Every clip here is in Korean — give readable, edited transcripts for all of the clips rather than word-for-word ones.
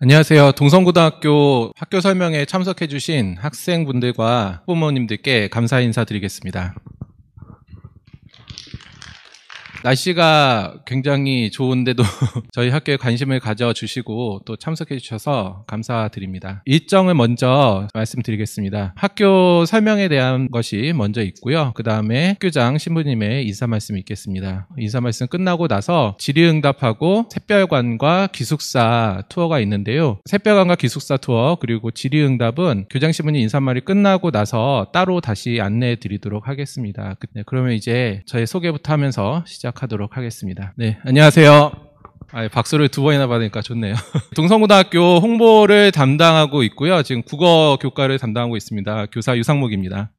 안녕하세요. 동성고등학교 학교 설명에 참석해주신 학생분들과 학부모님들께 감사 인사드리겠습니다. 날씨가 굉장히 좋은데도 저희 학교에 관심을 가져주시고 또 참석해주셔서 감사드립니다. 일정을 먼저 말씀드리겠습니다. 학교 설명에 대한 것이 먼저 있고요. 그 다음에 학교장 신부님의 인사 말씀이 있겠습니다. 인사 말씀 끝나고 나서 질의응답하고 샛별관과 기숙사 투어가 있는데요. 샛별관과 기숙사 투어 그리고 질의응답은 교장 신부님 인사말이 끝나고 나서 따로 다시 안내해 드리도록 하겠습니다. 그러면 이제 저의 소개부터 하면서 시작하도록 하겠습니다. 네, 안녕하세요. 박수를 2번이나 받으니까 좋네요. 동성고등학교 홍보를 담당하고 있고요. 지금 국어 교과를 담당하고 있습니다. 교사 유상목입니다.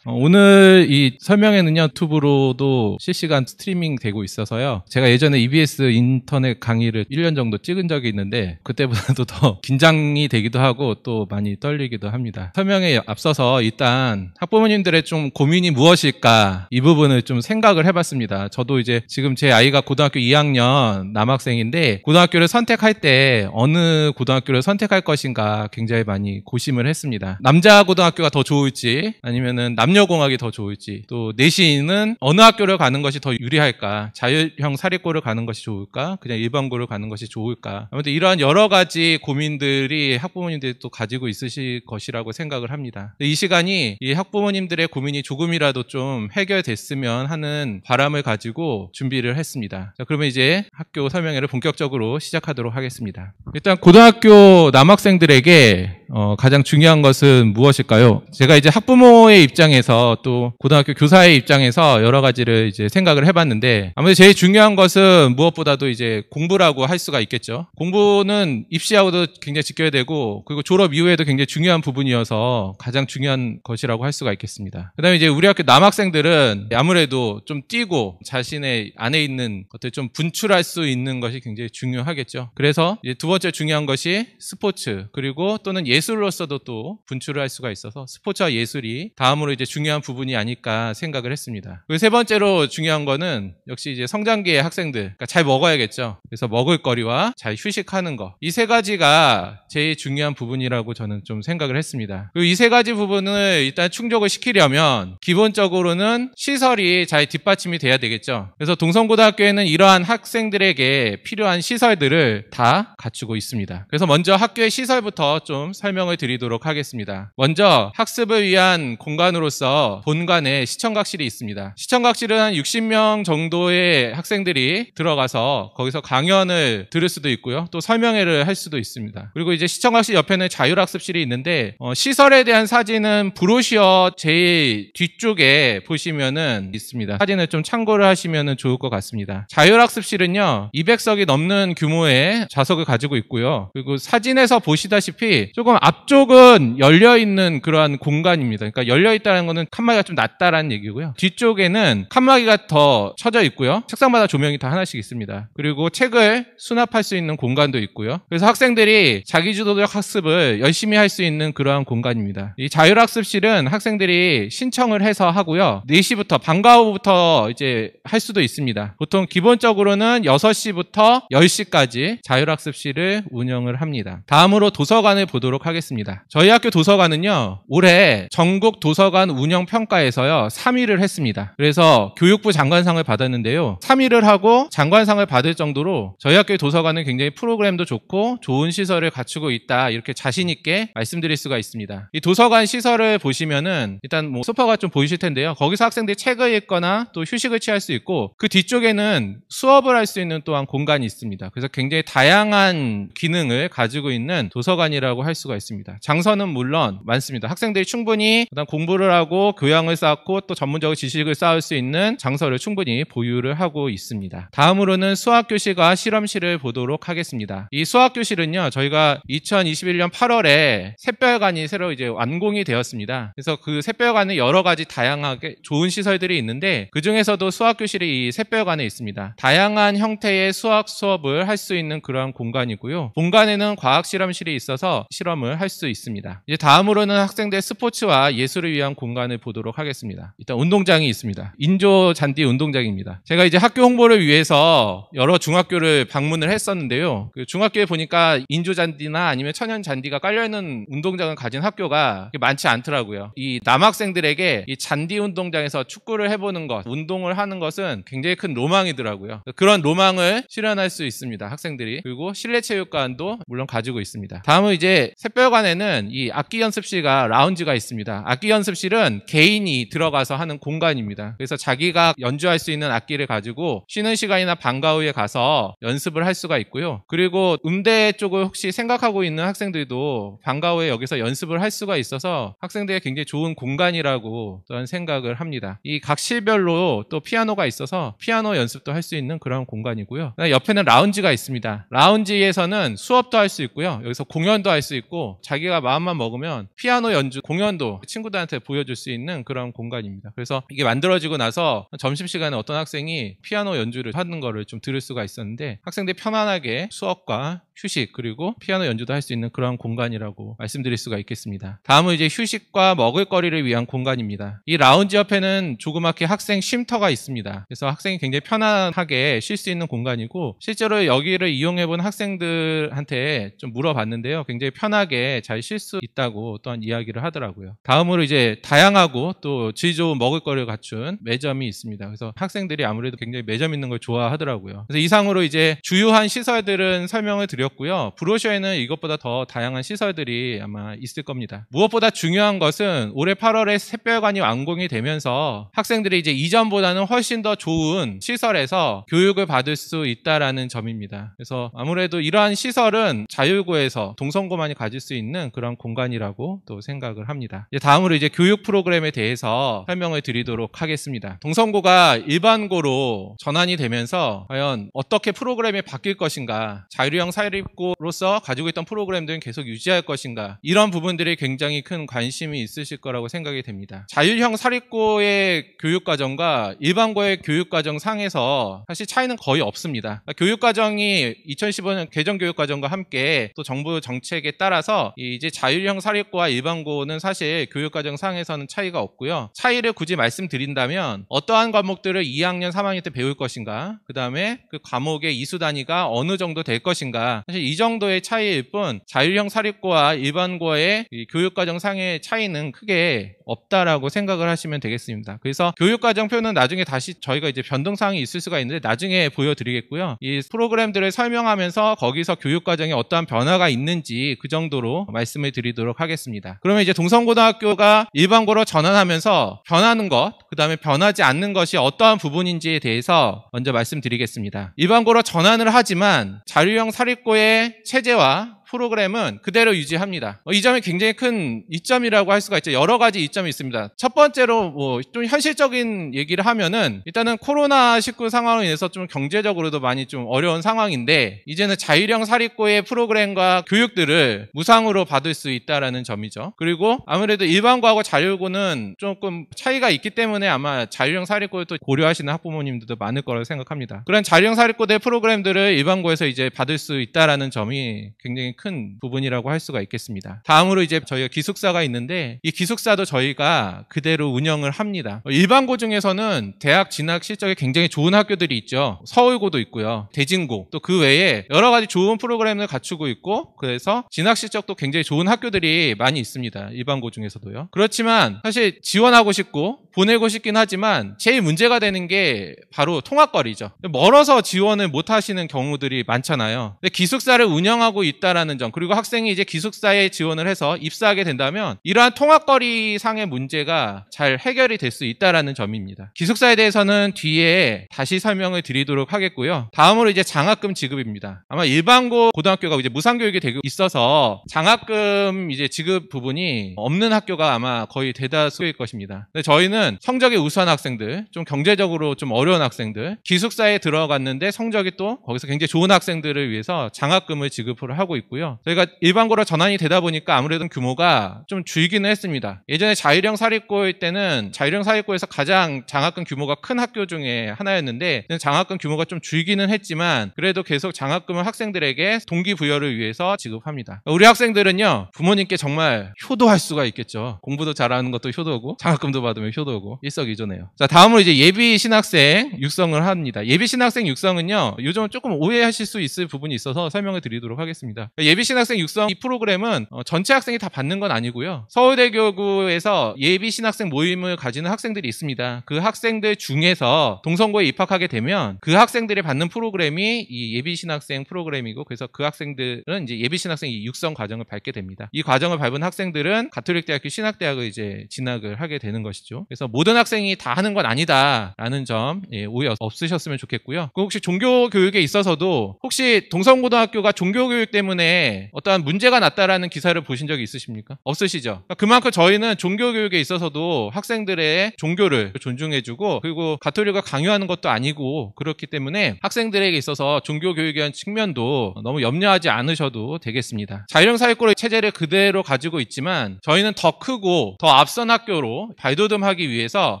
오늘 이 설명회는요, 유튜브로도 실시간 스트리밍 되고 있어서요. 제가 예전에 EBS 인터넷 강의를 1년 정도 찍은 적이 있는데 그때보다도 더 긴장이 되기도 하고 또 많이 떨리기도 합니다. 설명에 앞서서 일단 학부모님들의 좀 고민이 무엇일까 이 부분을 좀 생각을 해봤습니다. 저도 이제 지금 제 아이가 고등학교 2학년 남학생인데 고등학교를 선택할 때 어느 고등학교를 선택할 것인가 굉장히 많이 고심을 했습니다. 남자 고등학교가 더 좋을지 아니면은 남녀공학이 더 좋을지, 또 내신은 어느 학교를 가는 것이 더 유리할까, 자율형 사립고를 가는 것이 좋을까, 그냥 일반고를 가는 것이 좋을까, 아무튼 이러한 여러 가지 고민들이 학부모님들이 또 가지고 있으실 것이라고 생각을 합니다. 이 시간이 이 학부모님들의 고민이 조금이라도 좀 해결됐으면 하는 바람을 가지고 준비를 했습니다. 자, 그러면 이제 학교 설명회를 본격적으로 시작하도록 하겠습니다. 일단 고등학교 남학생들에게 가장 중요한 것은 무엇일까요? 제가 이제 학부모의 입장에서 또 고등학교 교사의 입장에서 여러 가지를 이제 생각을 해봤는데 아무래도 제일 중요한 것은 무엇보다도 이제 공부라고 할 수가 있겠죠. 공부는 입시하고도 굉장히 지켜야 되고 그리고 졸업 이후에도 굉장히 중요한 부분이어서 가장 중요한 것이라고 할 수가 있겠습니다. 그 다음에 이제 우리 학교 남학생들은 아무래도 좀 뛰고 자신의 안에 있는 것들 좀 분출할 수 있는 것이 굉장히 중요하겠죠. 그래서 이제 두 번째 중요한 것이 스포츠 그리고 또는 예술로서도 또 분출을 할 수가 있어서 스포츠와 예술이 다음으로 이제 중요한 부분이 아닐까 생각을 했습니다. 그리고 세 번째로 중요한 거는 역시 이제 성장기의 학생들, 그러니까 잘 먹어야겠죠. 그래서 먹을 거리와 잘 휴식하는 거, 이 세 가지가 제일 중요한 부분이라고 저는 좀 생각을 했습니다. 그리고 이 세 가지 부분을 일단 충족을 시키려면 기본적으로는 시설이 잘 뒷받침이 돼야 되겠죠. 그래서 동성고등학교에는 이러한 학생들에게 필요한 시설들을 다 갖추고 있습니다. 그래서 먼저 학교의 시설부터 좀 설명을 드리도록 하겠습니다. 먼저 학습을 위한 공간으로서 본관에 시청각실이 있습니다. 시청각실은 한 60명 정도의 학생들이 들어가서 거기서 강연을 들을 수도 있고요. 또 설명회를 할 수도 있습니다. 그리고 이제 시청각실 옆에는 자율학습실이 있는데 시설에 대한 사진은 브로셔 제일 뒤쪽에 보시면은 있습니다. 사진을 좀 참고를 하시면 좋을 것 같습니다. 자율학습실은요 200석이 넘는 규모의 좌석을 가지고 있고요. 그리고 사진에서 보시다시피 조금 앞쪽은 열려있는 그러한 공간입니다. 그러니까 열려있다는 거는 칸막이가 좀 낮다라는 얘기고요. 뒤쪽에는 칸막이가 더 쳐져 있고요. 책상마다 조명이 다 하나씩 있습니다. 그리고 책을 수납할 수 있는 공간도 있고요. 그래서 학생들이 자기주도적 학습을 열심히 할 수 있는 그러한 공간입니다. 이 자율학습실은 학생들이 신청을 해서 하고요. 4시부터 방과 후부터 이제 할 수도 있습니다. 보통 기본적으로는 6시부터 10시까지 자율학습실을 운영을 합니다. 다음으로 도서관을 보도록 하겠습니다. 저희 학교 도서관은요 올해 전국 도서관 운영평가에서요 3위를 했습니다. 그래서 교육부 장관상을 받았는데요 3위를 하고 장관상을 받을 정도로 저희 학교의 도서관은 굉장히 프로그램도 좋고 좋은 시설을 갖추고 있다, 이렇게 자신 있게 말씀드릴 수가 있습니다. 이 도서관 시설을 보시면은 일단 뭐 소파가 좀 보이실 텐데요, 거기서 학생들이 책을 읽거나 또 휴식을 취할 수 있고 그 뒤쪽에는 수업을 할 수 있는 또한 공간이 있습니다. 그래서 굉장히 다양한 기능을 가지고 있는 도서관이라고 할 수가 있습니다. 장서는 물론 많습니다. 학생들이 충분히 공부를 하고 교양을 쌓고 또 전문적인 지식을 쌓을 수 있는 장서를 충분히 보유를 하고 있습니다. 다음으로는 수학교실과 실험실을 보도록 하겠습니다. 이 수학교실은요 저희가 2021년 8월에 샛별관이 새로 이제 완공이 되었습니다. 그래서 그 샛별관에 여러 가지 다양하게 좋은 시설들이 있는데 그 중에서도 수학교실이 이 샛별관에 있습니다. 다양한 형태의 수학 수업을 할 수 있는 그러한 공간이고요. 본관에는 과학실험실이 있어서 실험을 체험을 할 수 있습니다. 이제 다음으로는 학생들 스포츠와 예술을 위한 공간을 보도록 하겠습니다. 일단 운동장이 있습니다. 인조 잔디 운동장입니다. 제가 이제 학교 홍보를 위해서 여러 중학교를 방문을 했었는데요. 그 중학교에 보니까 인조 잔디나 아니면 천연 잔디가 깔려있는 운동장을 가진 학교가 많지 않더라고요. 이 남학생들에게 이 잔디 운동장에서 축구를 해보는 것, 운동을 하는 것은 굉장히 큰 로망이더라고요. 그런 로망을 실현할 수 있습니다. 학생들이. 그리고 실내 체육관도 물론 가지고 있습니다. 다음은 이제 샛별관에는 이 악기 연습실과 라운지가 있습니다. 악기 연습실은 개인이 들어가서 하는 공간입니다. 그래서 자기가 연주할 수 있는 악기를 가지고 쉬는 시간이나 방과 후에 가서 연습을 할 수가 있고요. 그리고 음대 쪽을 혹시 생각하고 있는 학생들도 방과 후에 여기서 연습을 할 수가 있어서 학생들에게 굉장히 좋은 공간이라고 저는 생각을 합니다. 이 각 실별로 또 피아노가 있어서 피아노 연습도 할 수 있는 그런 공간이고요. 옆에는 라운지가 있습니다. 라운지에서는 수업도 할 수 있고요. 여기서 공연도 할 수 있고 자기가 마음만 먹으면 피아노 연주, 공연도 친구들한테 보여줄 수 있는 그런 공간입니다. 그래서 이게 만들어지고 나서 점심시간에 어떤 학생이 피아노 연주를 하는 거를 좀 들을 수가 있었는데 학생들이 편안하게 수업과 휴식 그리고 피아노 연주도 할 수 있는 그런 공간이라고 말씀드릴 수가 있겠습니다. 다음은 이제 휴식과 먹을거리를 위한 공간입니다. 이 라운지 옆에는 조그맣게 학생 쉼터가 있습니다. 그래서 학생이 굉장히 편안하게 쉴 수 있는 공간이고 실제로 여기를 이용해본 학생들한테 좀 물어봤는데요. 굉장히 편하게 잘 쉴 수 있다고 또한 이야기를 하더라고요. 다음으로 이제 다양하고 또 질 좋은 먹을거리를 갖춘 매점이 있습니다. 그래서 학생들이 아무래도 굉장히 매점 있는 걸 좋아하더라고요. 그래서 이상으로 이제 주요한 시설들은 설명을 드렸고요. 브로셔에는 이것보다 더 다양한 시설들이 아마 있을 겁니다. 무엇보다 중요한 것은 올해 8월에 샛별관이 완공이 되면서 학생들이 이제 이전보다는 훨씬 더 좋은 시설에서 교육을 받을 수 있다라는 점입니다. 그래서 아무래도 이러한 시설은 자율고에서 동성고만이 가질 수 있는 그런 공간이라고 또 생각을 합니다. 이제 다음으로 이제 교육 프로그램에 대해서 설명을 드리도록 하겠습니다. 동성고가 일반고로 전환이 되면서 과연 어떻게 프로그램이 바뀔 것인가, 자율형 사립고로서 가지고 있던 프로그램들은 계속 유지할 것인가, 이런 부분들이 굉장히 큰 관심이 있으실 거라고 생각이 됩니다. 자율형 사립고의 교육과정과 일반고의 교육과정 상에서 사실 차이는 거의 없습니다. 교육과정이 2015년 개정교육과정과 함께 또 정부 정책에 따라서 이제 자율형 사립고와 일반고는 사실 교육과정 상에서는 차이가 없고요. 차이를 굳이 말씀드린다면 어떠한 과목들을 2학년, 3학년 때 배울 것인가, 그 다음에 그 과목의 이수 단위가 어느 정도 될 것인가, 사실 이 정도의 차이일 뿐 자율형 사립고와 일반고의 교육과정 상의 차이는 크게 없다라고 생각을 하시면 되겠습니다. 그래서 교육과정표는 나중에 다시 저희가 이제 변동사항이 있을 수가 있는데 나중에 보여드리겠고요. 이 프로그램들을 설명하면서 거기서 교육과정에 어떠한 변화가 있는지 그 정도로 말씀을 드리도록 하겠습니다. 그러면 이제 동성고등학교가 일반고로 전환하면서 변하는 것, 그 다음에 변하지 않는 것이 어떠한 부분인지에 대해서 먼저 말씀드리겠습니다. 일반고로 전환을 하지만 자율형 사립고의 체제와 프로그램은 그대로 유지합니다. 이 점이 굉장히 큰 이점이라고 할 수가 있죠. 여러 가지 이점이 있습니다. 첫 번째로 좀 현실적인 얘기를 하면은 일단은 코로나19 상황으로 인해서 좀 경제적으로도 많이 좀 어려운 상황인데 이제는 자율형 사립고의 프로그램과 교육들을 무상으로 받을 수 있다라는 점이죠. 그리고 아무래도 일반고하고 자율고는 조금 차이가 있기 때문에 아마 자율형 사립고를 또 고려하시는 학부모님들도 많을 거라고 생각합니다. 그런 자율형 사립고대 프로그램들을 일반고에서 이제 받을 수 있다라는 점이 굉장히 큰 부분이라고 할 수가 있겠습니다. 다음으로 이제 저희가 기숙사가 있는데 이 기숙사도 저희가 그대로 운영을 합니다. 일반고 중에서는 대학 진학 실적이 굉장히 좋은 학교들이 있죠. 서울고도 있고요. 대진고 또 그 외에 여러 가지 좋은 프로그램을 갖추고 있고 그래서 진학 실적도 굉장히 좋은 학교들이 많이 있습니다. 일반고 중에서도요. 그렇지만 사실 지원하고 싶고 보내고 싶긴 하지만 제일 문제가 되는 게 바로 통학거리죠. 멀어서 지원을 못 하시는 경우들이 많잖아요. 근데 기숙사를 운영하고 있다라는 점, 그리고 학생이 이제 기숙사에 지원을 해서 입사하게 된다면 이러한 통학거리 상의 문제가 잘 해결이 될 수 있다라는 점입니다. 기숙사에 대해서는 뒤에 다시 설명을 드리도록 하겠고요. 다음으로 이제 장학금 지급입니다. 아마 일반고 고등학교가 이제 무상교육이 되고 있어서 장학금 이제 지급 부분이 없는 학교가 아마 거의 대다수일 것입니다. 근데 저희는 부분은 성적이 우수한 학생들, 좀 경제적으로 좀 어려운 학생들, 기숙사에 들어갔는데 성적이 또 거기서 굉장히 좋은 학생들을 위해서 장학금을 지급을 하고 있고요. 저희가 일반고로 전환이 되다 보니까 아무래도 규모가 좀 줄기는 했습니다. 예전에 자율형 사립고일 때는 자율형 사립고에서 가장 장학금 규모가 큰 학교 중에 하나였는데 장학금 규모가 좀 줄기는 했지만 그래도 계속 장학금을 학생들에게 동기부여를 위해서 지급합니다. 우리 학생들은요, 부모님께 정말 효도할 수가 있겠죠. 공부도 잘하는 것도 효도고 장학금도 받으면 효도고 일석이조네요. 자, 다음으로 이제 예비 신학생 육성을 합니다. 예비 신학생 육성은요, 요즘 조금 오해하실 수 있을 부분이 있어서 설명을 드리도록 하겠습니다. 예비 신학생 육성 이 프로그램은 전체 학생이 다 받는 건 아니고요. 서울대교구에서 예비 신학생 모임을 가지는 학생들이 있습니다. 그 학생들 중에서 동성고에 입학하게 되면 그 학생들이 받는 프로그램이 이 예비 신학생 프로그램이고, 그래서 그 학생들은 이제 예비 신학생 육성 과정을 밟게 됩니다. 이 과정을 밟은 학생들은 가톨릭대학교 신학대학을 이제 진학을 하게 되는 것이죠. 그래서 모든 학생이 다 하는 건 아니다라는 점 오해 없으셨으면 좋겠고요. 혹시 종교교육에 있어서도 혹시 동성고등학교가 종교교육 때문에 어떠한 문제가 났다라는 기사를 보신 적이 있으십니까? 없으시죠? 그만큼 저희는 종교교육에 있어서도 학생들의 종교를 존중해주고, 그리고 가톨릭을 강요하는 것도 아니고, 그렇기 때문에 학생들에게 있어서 종교교육에 대한 측면도 너무 염려하지 않으셔도 되겠습니다. 자율형 사회권의 체제를 그대로 가지고 있지만 저희는 더 크고 더 앞선 학교로 발돋움하기 위해서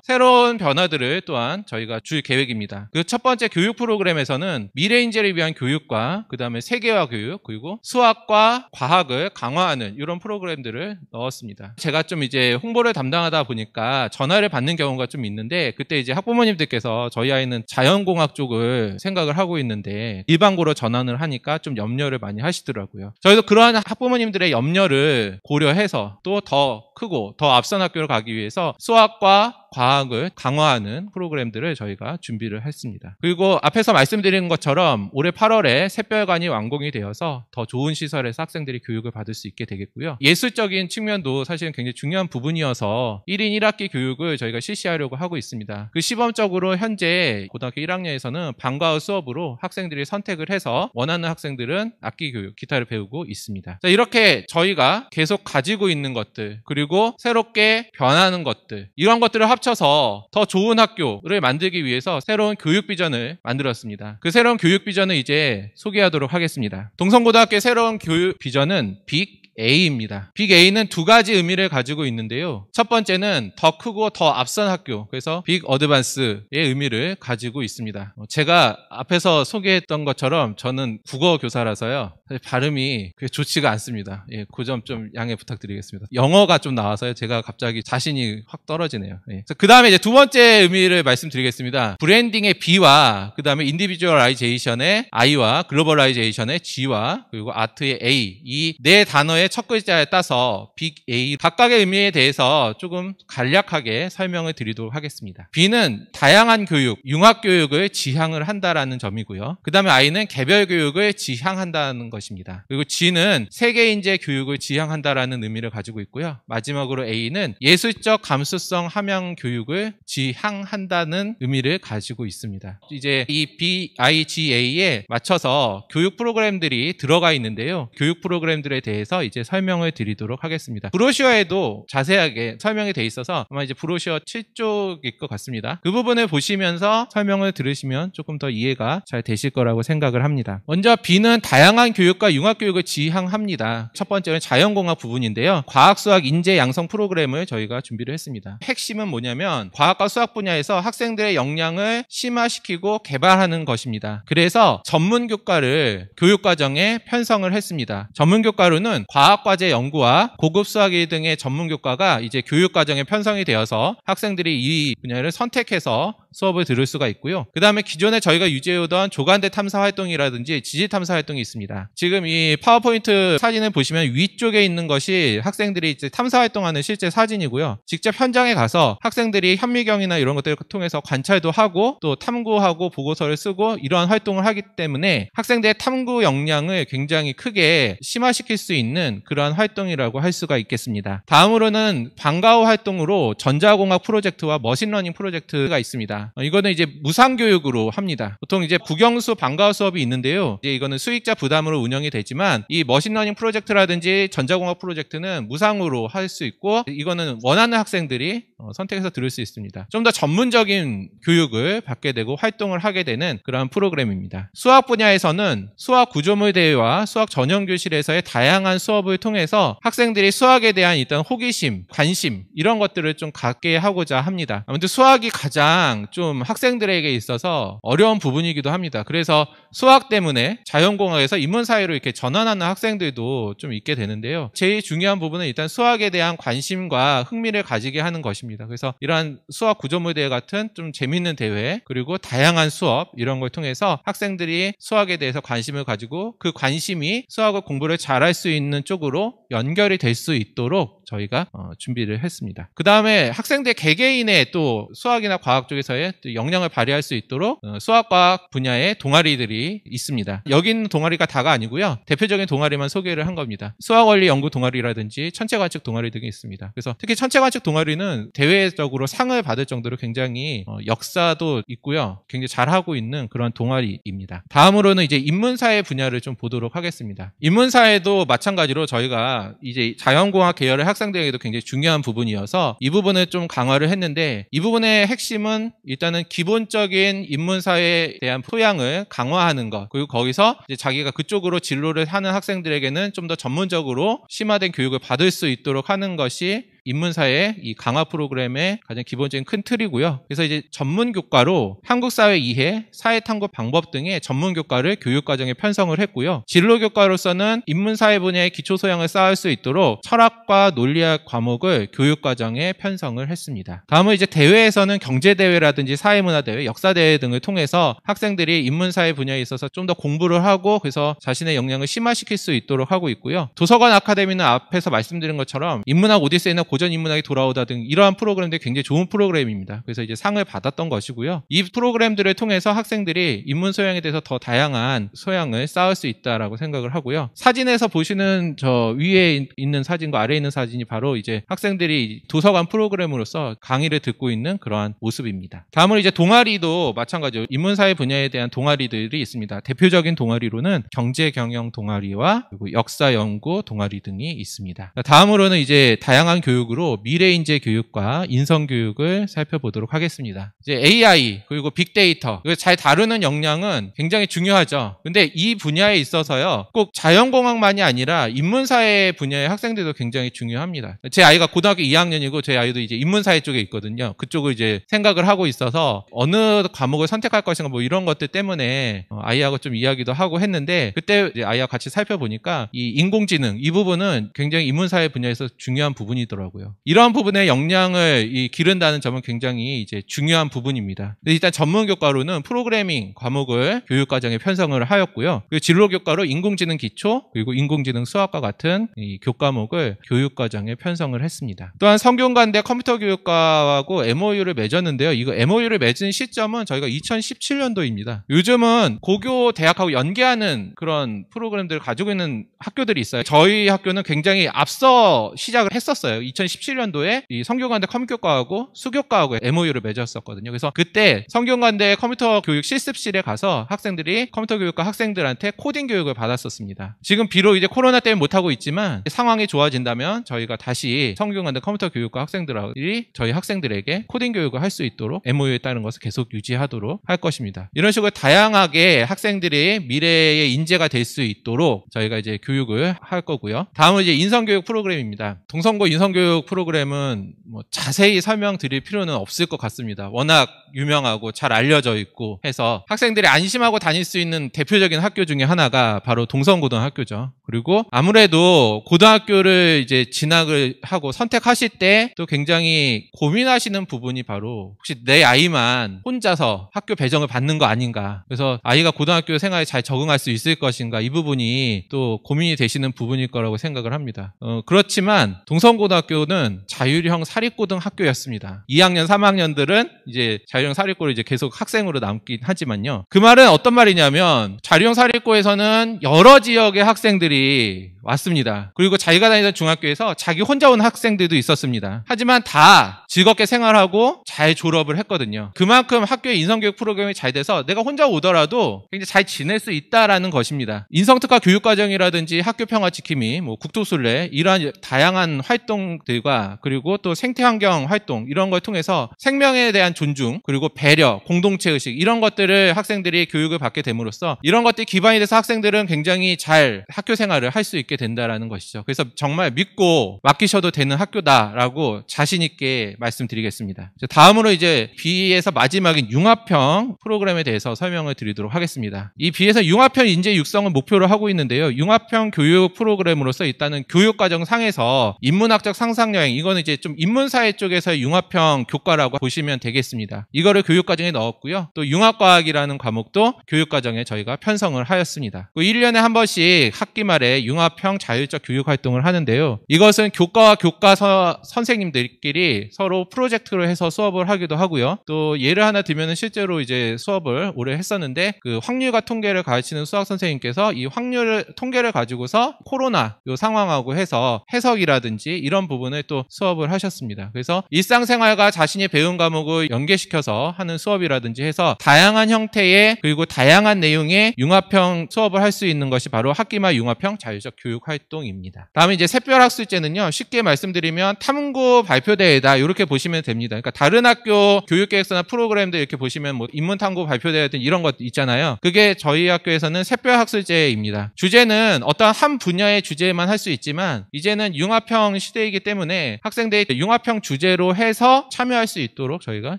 새로운 변화들을 또한 저희가 줄 계획입니다. 그 첫 번째 교육 프로그램에서는 미래 인재를 위한 교육과 그 다음에 세계화 교육, 그리고 수학과 과학을 강화하는 이런 프로그램들을 넣었습니다. 제가 좀 이제 홍보를 담당하다 보니까 전화를 받는 경우가 좀 있는데, 그때 이제 학부모님들께서 저희 아이는 자연공학 쪽을 생각을 하고 있는데 일반고로 전환을 하니까 좀 염려를 많이 하시더라고요. 저희도 그러한 학부모님들의 염려를 고려해서 또 더 크고 더 앞선 학교를 가기 위해서 수학과 과학을 강화하는 프로그램들을 저희가 준비를 했습니다. 그리고 앞에서 말씀드린 것처럼 올해 8월에 샛별관이 완공이 되어서 더 좋은 시설에서 학생들이 교육을 받을 수 있게 되겠고요. 예술적인 측면도 사실은 굉장히 중요한 부분이어서 1인 1학기 교육을 저희가 실시하려고 하고 있습니다. 그 시범적으로 현재 고등학교 1학년에서는 방과후 수업으로 학생들이 선택을 해서 원하는 학생들은 악기 교육, 기타를 배우고 있습니다. 자, 이렇게 저희가 계속 가지고 있는 것들, 그리고 새롭게 변하는 것들, 이런 것들을 합쳐서 더 좋은 학교를 만들기 위해서 새로운 교육 비전을 만들었습니다. 그 새로운 교육 비전을 이제 소개하도록 하겠습니다. 동성고등학교의 새로운 교육 비전은 빅 A입니다. 빅 A는 두 가지 의미를 가지고 있는데요. 첫 번째는 더 크고 더 앞선 학교, 그래서 빅 어드밴스의 의미를 가지고 있습니다. 제가 앞에서 소개했던 것처럼 저는 국어 교사라서요, 발음이 그게 좋지가 않습니다. 그 점 좀 양해 부탁드리겠습니다. 영어가 좀 나와서요, 제가 갑자기 자신이 확 떨어지네요. 그 다음에 이제 두 번째 의미를 말씀드리겠습니다. 브랜딩의 B와 그 다음에 인디비주얼라이제이션의 I와 글로벌라이제이션의 G와 그리고 아트의 A, 이 네 단어의 첫 글자에 따서 빅 A, 각각의 의미에 대해서 조금 간략하게 설명을 드리도록 하겠습니다. B는 다양한 교육, 융합교육을 지향을 한다라는 점이고요. 그 다음에 I는 개별교육을 지향한다는 것입니다. 그리고 G는 세계인재 교육을 지향한다라는 의미를 가지고 있고요. 마지막으로 A는 예술적 감수성 함양 교육을 지향한다는 의미를 가지고 있습니다. 이제 이 BIGA에 맞춰서 교육 프로그램들이 들어가 있는데요. 교육 프로그램들에 대해서 이제 설명을 드리도록 하겠습니다. 브로셔에도 자세하게 설명이 돼 있어서 아마 이제 브로셔 7쪽일 것 같습니다. 그 부분을 보시면서 설명을 들으시면 조금 더 이해가 잘 되실 거라고 생각을 합니다. 먼저 B는 다양한 교육과 융합교육을 지향합니다. 첫 번째는 자연공학 부분인데요. 과학, 수학, 인재 양성 프로그램을 저희가 준비를 했습니다. 핵심은 뭐냐면 과학과 수학 분야에서 학생들의 역량을 심화시키고 개발하는 것입니다. 그래서 전문교과를 교육과정에 편성을 했습니다. 전문교과로는 과학과제 연구와 고급 수학일 등의 전문교과가 이제 교육과정에 편성이 되어서 학생들이 이 분야를 선택해서 수업을 들을 수가 있고요. 그 다음에 기존에 저희가 유지해오던 조간대 탐사 활동이라든지 지질 탐사 활동이 있습니다. 지금 이 파워포인트 사진을 보시면 위쪽에 있는 것이 학생들이 이제 탐사 활동하는 실제 사진이고요. 직접 현장에 가서 학생들이 현미경이나 이런 것들을 통해서 관찰도 하고 또 탐구하고 보고서를 쓰고 이러한 활동을 하기 때문에 학생들의 탐구 역량을 굉장히 크게 심화시킬 수 있는 되는 그러한 활동이라고 할 수가 있겠습니다. 다음으로는 방과 후 활동으로 전자공학 프로젝트와 머신러닝 프로젝트가 있습니다. 이거는 이제 무상교육으로 합니다. 보통 이제 국영수 방과 후 수업이 있는데요. 이제 이거는 수익자 부담으로 운영이 되지만 이 머신러닝 프로젝트라든지 전자공학 프로젝트는 무상으로 할 수 있고 이거는 원하는 학생들이 선택해서 들을 수 있습니다. 좀 더 전문적인 교육을 받게 되고 활동을 하게 되는 그러한 프로그램입니다. 수학 분야에서는 수학 구조물 대회와 수학 전형 교실에서의 다양한 수업을 통해서 학생들이 수학에 대한 일단 호기심, 관심 이런 것들을 좀 갖게 하고자 합니다. 아무튼 수학이 가장 좀 학생들에게 있어서 어려운 부분이기도 합니다. 그래서 수학 때문에 자연공학에서 인문사회로 이렇게 전환하는 학생들도 좀 있게 되는데요. 제일 중요한 부분은 일단 수학에 대한 관심과 흥미를 가지게 하는 것입니다. 그래서 이러한 수학 구조물 대회 같은 좀 재밌는 대회 그리고 다양한 수업 이런 걸 통해서 학생들이 수학에 대해서 관심을 가지고 그 관심이 수학을 공부를 잘할 수 있는 쪽으로 연결이 될 수 있도록 저희가 준비를 했습니다. 그 다음에 학생들 개개인의 또 수학이나 과학 쪽에서의 또 역량을 발휘할 수 있도록 수학과학 분야의 동아리들이 있습니다. 여기 있는 동아리가 다가 아니고요. 대표적인 동아리만 소개를 한 겁니다. 수학원리 연구 동아리라든지 천체관측 동아리 등이 있습니다. 그래서 특히 천체관측 동아리는 대외적으로 상을 받을 정도로 굉장히 역사도 있고요. 굉장히 잘하고 있는 그런 동아리입니다. 다음으로는 이제 인문사회 분야를 좀 보도록 하겠습니다. 인문사회도 마찬가지로 저희가 이제 자연공학 계열의 학생들에게도 굉장히 중요한 부분이어서 이 부분을 좀 강화를 했는데 이 부분의 핵심은 일단은 기본적인 인문사회에 대한 소양을 강화하는 것 그리고 거기서 이제 자기가 그쪽으로 진로를 하는 학생들에게는 좀 더 전문적으로 심화된 교육을 받을 수 있도록 하는 것이 인문사회 이 강화 프로그램의 가장 기본적인 큰 틀이고요. 그래서 이제 전문 교과로 한국 사회 이해, 사회 탐구 방법 등의 전문 교과를 교육 과정에 편성을 했고요. 진로 교과로서는 인문사회 분야의 기초 소양을 쌓을 수 있도록 철학과 논리학 과목을 교육 과정에 편성을 했습니다. 다음은 이제 대회에서는 경제 대회라든지 사회문화 대회, 역사 대회 등을 통해서 학생들이 인문사회 분야에 있어서 좀 더 공부를 하고 그래서 자신의 역량을 심화시킬 수 있도록 하고 있고요. 도서관 아카데미는 앞에서 말씀드린 것처럼 인문학 오디세이나 고전 인문학이 돌아오다 등 이러한 프로그램들이 굉장히 좋은 프로그램입니다. 그래서 이제 상을 받았던 것이고요. 이 프로그램들을 통해서 학생들이 인문 소양에 대해서 더 다양한 소양을 쌓을 수 있다라고 생각을 하고요. 사진에서 보시는 저 위에 있는 사진과 아래에 있는 사진이 바로 이제 학생들이 도서관 프로그램으로서 강의를 듣고 있는 그러한 모습입니다. 다음으로 이제 동아리도 마찬가지로 인문사회 분야에 대한 동아리들이 있습니다. 대표적인 동아리로는 경제경영 동아리와 그리고 역사연구 동아리 등이 있습니다. 다음으로는 이제 다양한 교육으로 미래인재 교육과 인성교육을 살펴보도록 하겠습니다. 이제 AI 그리고 빅데이터 잘 다루는 역량은 굉장히 중요하죠. 근데 이 분야에 있어서요 꼭 자연공학만이 아니라 인문사회 분야의 학생들도 굉장히 중요합니다. 제 아이가 고등학교 2학년이고 제 아이도 이제 인문사회 쪽에 있거든요. 그쪽을 이제 생각을 하고 있어서 어느 과목을 선택할 것인가 뭐 이런 것들 때문에 아이하고 좀 이야기도 하고 했는데 그때 이제 아이와 같이 살펴보니까 이 인공지능 이 부분은 굉장히 인문사회 분야에서 중요한 부분이더라고요. 이러한 부분의 역량을 기른다는 점은 굉장히 이제 중요한 부분입니다. 근데 일단 전문 교과로는 프로그래밍 과목을 교육 과정에 편성을 하였고요. 그리고 진로 교과로 인공지능 기초 그리고 인공지능 수학과 같은 이 교과목을 교육 과정에 편성을 했습니다. 또한 성균관대 컴퓨터 교육과하고 MOU를 맺었는데요. 이거 MOU를 맺은 시점은 저희가 2017년도입니다. 요즘은 고교 대학하고 연계하는 그런 프로그램들을 가지고 있는 학교들이 있어요. 저희 학교는 굉장히 앞서 시작을 했었어요. 2017년도에 이 성균관대 컴퓨터과하고 수교과하고 MOU를 맺었었거든요. 그래서 그때 성균관대 컴퓨터 교육 실습실에 가서 학생들이 컴퓨터 교육과 학생들한테 코딩 교육을 받았었습니다. 지금 비록 이제 코로나 때문에 못하고 있지만 상황이 좋아진다면 저희가 다시 성균관대 컴퓨터 교육과 학생들이 저희 학생들에게 코딩 교육을 할 수 있도록 MOU에 따른 것을 계속 유지하도록 할 것입니다. 이런 식으로 다양하게 학생들이 미래의 인재가 될 수 있도록 저희가 이제 교육을 할 거고요. 다음은 이제 인성교육 프로그램입니다. 동성고 인성교육 프로그램은 뭐 자세히 설명드릴 필요는 없을 것 같습니다. 워낙 유명하고 잘 알려져 있고 해서 학생들이 안심하고 다닐 수 있는 대표적인 학교 중에 하나가 바로 동성고등학교죠. 그리고 아무래도 고등학교를 이제 진학을 하고 선택하실 때 또 굉장히 고민하시는 부분이 바로 혹시 내 아이만 혼자서 학교 배정을 받는 거 아닌가. 그래서 아이가 고등학교 생활에 잘 적응할 수 있을 것인가. 이 부분이 또 고민이 되시는 부분일 거라고 생각을 합니다. 그렇지만 동성고등학교는 자율형 사립고등 학교였습니다. 2학년, 3학년들은 이제 자율형 사립고를 이제 계속 학생으로 남긴 하지만요. 그 말은 어떤 말이냐면 자율형 사립고에서는 여러 지역의 학생들이 왔습니다. 그리고 자기가 다니던 중학교에서 자기 혼자 온 학생들도 있었습니다. 하지만 다 즐겁게 생활하고 잘 졸업을 했거든요. 그만큼 학교의 인성교육 프로그램이 잘 돼서 내가 혼자 오더라도 굉장히 잘 지낼 수 있다라는 것입니다. 인성특화 교육과정이라든지 학교평화지킴이, 국토순례 이러한 다양한 활동들과 그리고 또 생태환경 활동 이런 걸 통해서 생명에 대한 존중 그리고 배려, 공동체의식 이런 것들을 학생들이 교육을 받게 됨으로써 이런 것들이 기반이 돼서 학생들은 굉장히 잘 학교 생활을 할 수 있게 된다라는 것이죠. 그래서 정말 믿고 맡기셔도 되는 학교다라고 자신 있게 말씀드리겠습니다. 다음으로 이제 B에서 마지막인 융합형 프로그램에 대해서 설명을 드리도록 하겠습니다. 이 B에서 융합형 인재 육성을 목표로 하고 있는데요. 융합형 교육 프로그램으로서 일단은 교육과정 상에서 인문학적 상상여행 이거는 이제 좀 인문사회 쪽에서의 융합형 교과라고 보시면 되겠습니다. 이거를 교육과정에 넣었고요. 또 융합과학이라는 과목도 교육과정에 저희가 편성을 하였습니다. 1년에 한 번씩 학기 말에 융합형 자율적 교육 활동을 하는데요. 이것은 교과와 교과 선생님들끼리 서로 프로젝트로 해서 수업을 하기도 하고요. 또 예를 하나 들면은 실제로 이제 수업을 올해 했었는데 그 확률과 통계를 가르치는 수학 선생님께서 이 확률 통계를 가지고서 코로나 요 상황하고 해서 해석이라든지 이런 부분을 또 수업을 하셨습니다. 그래서 일상생활과 자신이 배운 과목을 연계시켜서 하는 수업이라든지 해서 다양한 형태의 그리고 다양한 내용의 융합형 수업을 할 수 있는 것이 바로 학기말 융합형 자율적 교육 활동입니다. 다음에 이제 샛별학술제는요. 쉽게 말씀드리면 탐구 발표대회다 이렇게 보시면 됩니다. 그러니까 다른 학교 교육계획서나 프로그램들 이렇게 보시면 인문탐구 발표대회 등 이런 것 있잖아요. 그게 저희 학교에서는 샛별학술제입니다. 주제는 어떤 한 분야의 주제만 할 수 있지만 이제는 융합형 시대이기 때문에 학생들이 융합형 주제로 해서 참여할 수 있도록 저희가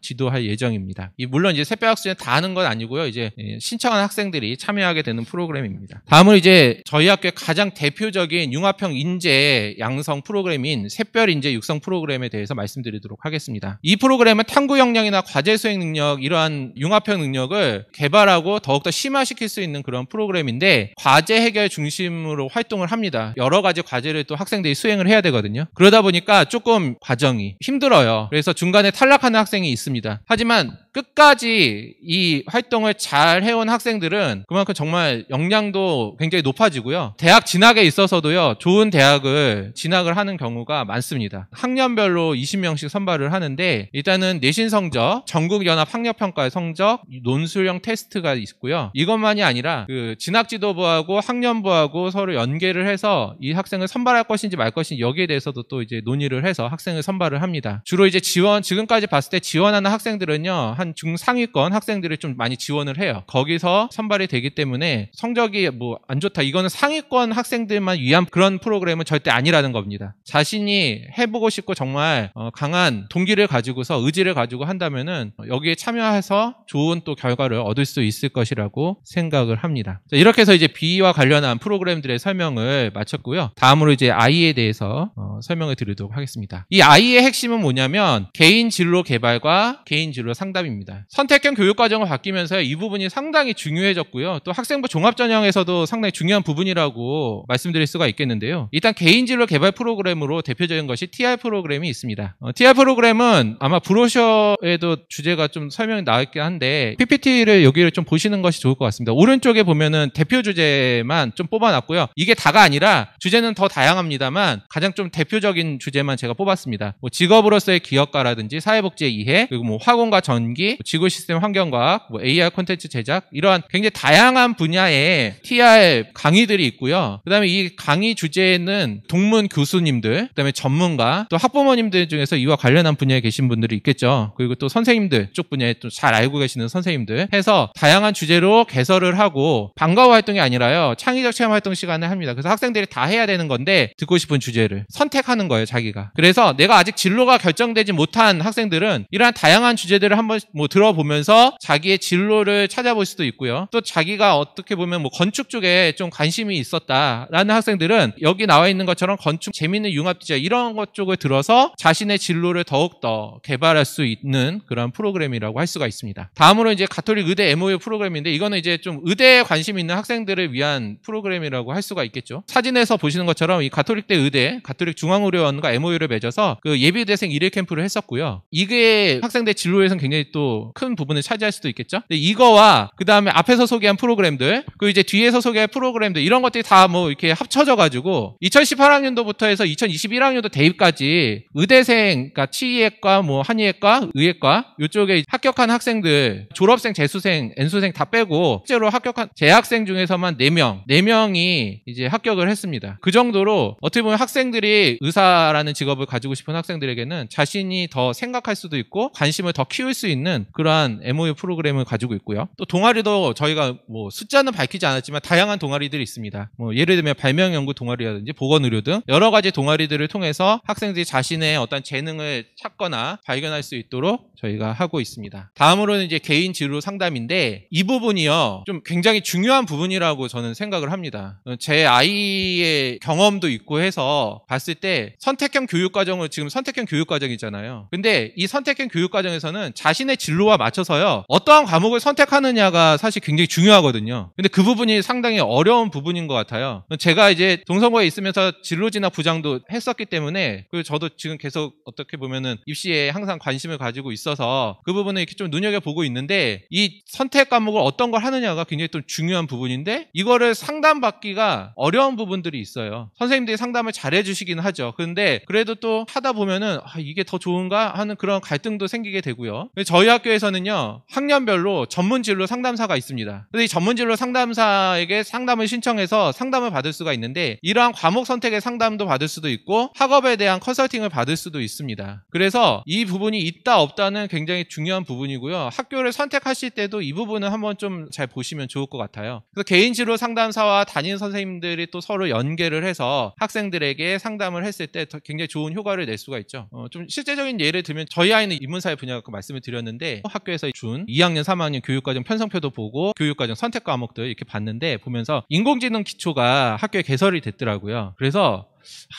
지도할 예정입니다. 물론 이제 샛별학술제 다 하는 건 아니고요. 이제 신청한 학생들이 참여하게 되는 프로그램입니다. 다음으로 이제 저희 학교의 가장 대표적인 융합형 인재 양성 프로그램인 샛별 인재 육성 프로그램에 대해서 말씀드리도록 하겠습니다. 이 프로그램은 탐구 역량이나 과제 수행 능력 이러한 융합형 능력을 개발하고 더욱더 심화시킬 수 있는 그런 프로그램인데 과제 해결 중심으로 활동을 합니다. 여러 가지 과제를 또 학생들이 수행을 해야 되거든요. 그러다 보니까 조금 과정이 힘들어요. 그래서 중간에 탈락하는 학생이 있습니다. 하지만 끝까지 이 활동을 잘 해온 학생들은 그만큼 정말 역량도 굉장히 높아지고요. 대학 진학에 있어서도요. 좋은 대학을 진학을 하는 경우가 많습니다. 학년별로 20명씩 선발을 하는데 일단은 내신 성적, 전국연합 학력평가의 성적, 논술형 테스트가 있고요. 이것만이 아니라 그 진학지도부하고 학년부하고 서로 연계를 해서 이 학생을 선발할 것인지 말 것인지 여기에 대해서도 또 이제 논의를 해서 학생을 선발을 합니다. 주로 이제 지금까지 봤을 때 지원하는 학생들은요. 한 중상위권 학생들이 좀 많이 지원을 해요. 거기서 선발이 되기 때문에 성적이 안 좋다. 이거는 상위권 학생들만 위한 그런 프로그램은 절대 아니라는 겁니다. 자신이 해보고 싶고 정말 강한 동기를 가지고서 의지를 가지고 한다면은 여기에 참여해서 좋은 또 결과를 얻을 수 있을 것이라고 생각을 합니다. 자, 이렇게 해서 이제 B와 관련한 프로그램들의 설명을 마쳤고요. 다음으로 이제 I에 대해서 설명을 드리도록 하겠습니다. 이 I의 핵심은 뭐냐면 개인 진로 개발과 개인 진로 상담입니다. 선택형 교육과정을 바뀌면서 이 부분이 상당히 중요해졌고요. 또 학생부 종합전형에서도 상당히 중요한 부분이라고 말씀드릴 수가 있겠는데요. 일단 개인 진로 개발 프로그램으로 대표적인 것이 TR 프로그램이 있습니다. TR 프로그램은 아마 브로셔에도 주제가 좀 설명이 나왔긴 한데 PPT를 여기를 좀 보시는 것이 좋을 것 같습니다. 오른쪽에 보면은 대표 주제만 좀 뽑아놨고요. 이게 다가 아니라 주제는 더 다양합니다만 가장 좀 대표적인 주제만 제가 뽑았습니다. 직업으로서의 기업가라든지 사회복지의 이해, 그리고 화공과 전기, 지구 시스템 환경과학, AR 콘텐츠 제작 이러한 굉장히 다양한 분야의 TR 강의들이 있고요. 그다음에 이 강의 주제는 동문 교수님들, 그다음에 전문가, 또 학부모님들 중에서 이와 관련한 분야에 계신 분들이 있겠죠. 그리고 또 선생님들 쪽 분야에 또 잘 알고 계시는 선생님들 해서 다양한 주제로 개설을 하고 방과후 활동이 아니라요. 창의적 체험 활동 시간을 합니다. 그래서 학생들이 다 해야 되는 건데 듣고 싶은 주제를 선택하는 거예요, 자기가. 그래서 내가 아직 진로가 결정되지 못한 학생들은 이러한 다양한 주제들을 한번 들어보면서 자기의 진로를 찾아볼 수도 있고요. 또 자기가 어떻게 보면 건축 쪽에 좀 관심이 있었다라는 학생들은 여기 나와 있는 것처럼 건축 재미있는 융합 디자인 이런 것 쪽을 들어서 자신의 진로를 더욱더 개발할 수 있는 그런 프로그램이라고 할 수가 있습니다. 다음으로 이제 가톨릭 의대 MOU 프로그램인데 이거는 이제 좀 의대에 관심 있는 학생들을 위한 프로그램이라고 할 수가 있겠죠. 사진에서 보시는 것처럼 이 가톨릭대 의대, 가톨릭 중앙의료원과 MOU를 맺어서 그 예비대생 일일 캠프를 했었고요. 이게 학생들 진로에서는 굉장히 또 큰 부분을 차지할 수도 있겠죠. 근데 이거와 그 다음에 앞에서 소개한 프로그램들, 그 이제 뒤에서 소개한 프로그램들, 이런 것들이 다 뭐 이렇게 합쳐져가지고 2018학년도부터 해서 2021학년도 대입까지 의대생, 그러니까 치의학과, 뭐 한의학과, 의학과 이쪽에 합격한 학생들, 졸업생, 재수생, N수생 다 빼고 실제로 합격한 재학생 중에서만 4명이 이제 합격을 했습니다. 그 정도로 어떻게 보면 학생들이 의사라는 직업을 가지고 싶은 학생들에게는 자신이 더 생각할 수도 있고 관심을 더 키울 수 있는 그러한 MOU 프로그램을 가지고 있고요. 또 동아리도 저희가 뭐 숫자는 밝히지 않았지만 다양한 동아리들이 있습니다. 뭐 예를 들면 발명연구 동아리라든지 보건의료 등 여러 가지 동아리들을 통해서 학생들이 자신의 어떤 재능을 찾거나 발견할 수 있도록 저희가 하고 있습니다. 다음으로는 이제 개인 진로 상담인데, 이 부분이요 좀 굉장히 중요한 부분이라고 저는 생각을 합니다. 제 아이의 경험도 있고 해서 봤을 때 선택형 교육과정을, 지금 선택형 교육과정이잖아요. 근데 이 선택형 교육과정에서는 자신의 진로와 맞춰서요 어떠한 과목을 선택하느냐가 사실 굉장히 중요하거든요. 근데 그 부분이 상당히 어려운 부분인 것 같아요. 제가 이제 동성고에 있으면서 진로진학 부장도 했었기 때문에, 그리고 저도 지금 계속 어떻게 보면은 입시에 항상 관심을 가지고 있어서 그 부분을 이렇게 좀 눈여겨보고 있는데, 이 선택 과목을 어떤 걸 하느냐가 굉장히 좀 중요한 부분인데 이거를 상담받기가 어려운 부분들이 있어요. 선생님들이 상담을 잘해주시긴 하죠. 그런데 그래도 또 하다 보면은 이게 더 좋은가 하는 그런 갈등도 생기게 되고요. 저희 학교에서는요 학년별로 전문진로 상담사가 있습니다. 그래서 이 전문진로 상담사에게 상담을 신청해서 상담을 받을 수가 있는데, 이러한 과목 선택의 상담도 받을 수도 있고 학업에 대한 컨설팅을 받을 수도 있습니다. 그래서 이 부분이 있다 없다는 굉장히 중요한 부분이고요. 학교를 선택하실 때도 이 부분을 한번 좀 잘 보시면 좋을 것 같아요. 그래서 개인 진로 상담사와 담임 선생님들이 또 서로 연계를 해서 학생들에게 상담을 했을 때 굉장히 좋은 효과를 낼 수가 있죠. 좀 실제적인 예를 들면 저희 아이는 인문사회 분야가 말씀을 드렸는데, 학교에서 준 2학년 3학년 교육과정 편성표도 보고 교육과정 선택 과목들 이렇게 봤는데, 보면서 인공지능 기초가 학교에 개설이 됐더라고요. 그래서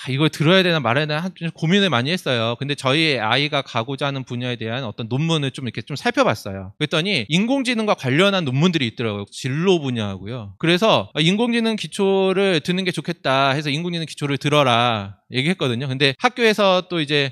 이걸 들어야 되나 말아야 되나 좀 고민을 많이 했어요. 근데 저희 아이가 가고자 하는 분야에 대한 어떤 논문을 좀 이렇게 좀 살펴봤어요. 그랬더니 인공지능과 관련한 논문들이 있더라고요. 진로 분야하고요. 그래서 인공지능 기초를 듣는 게 좋겠다 해서 인공지능 기초를 들어라 얘기했거든요. 근데 학교에서 또 이제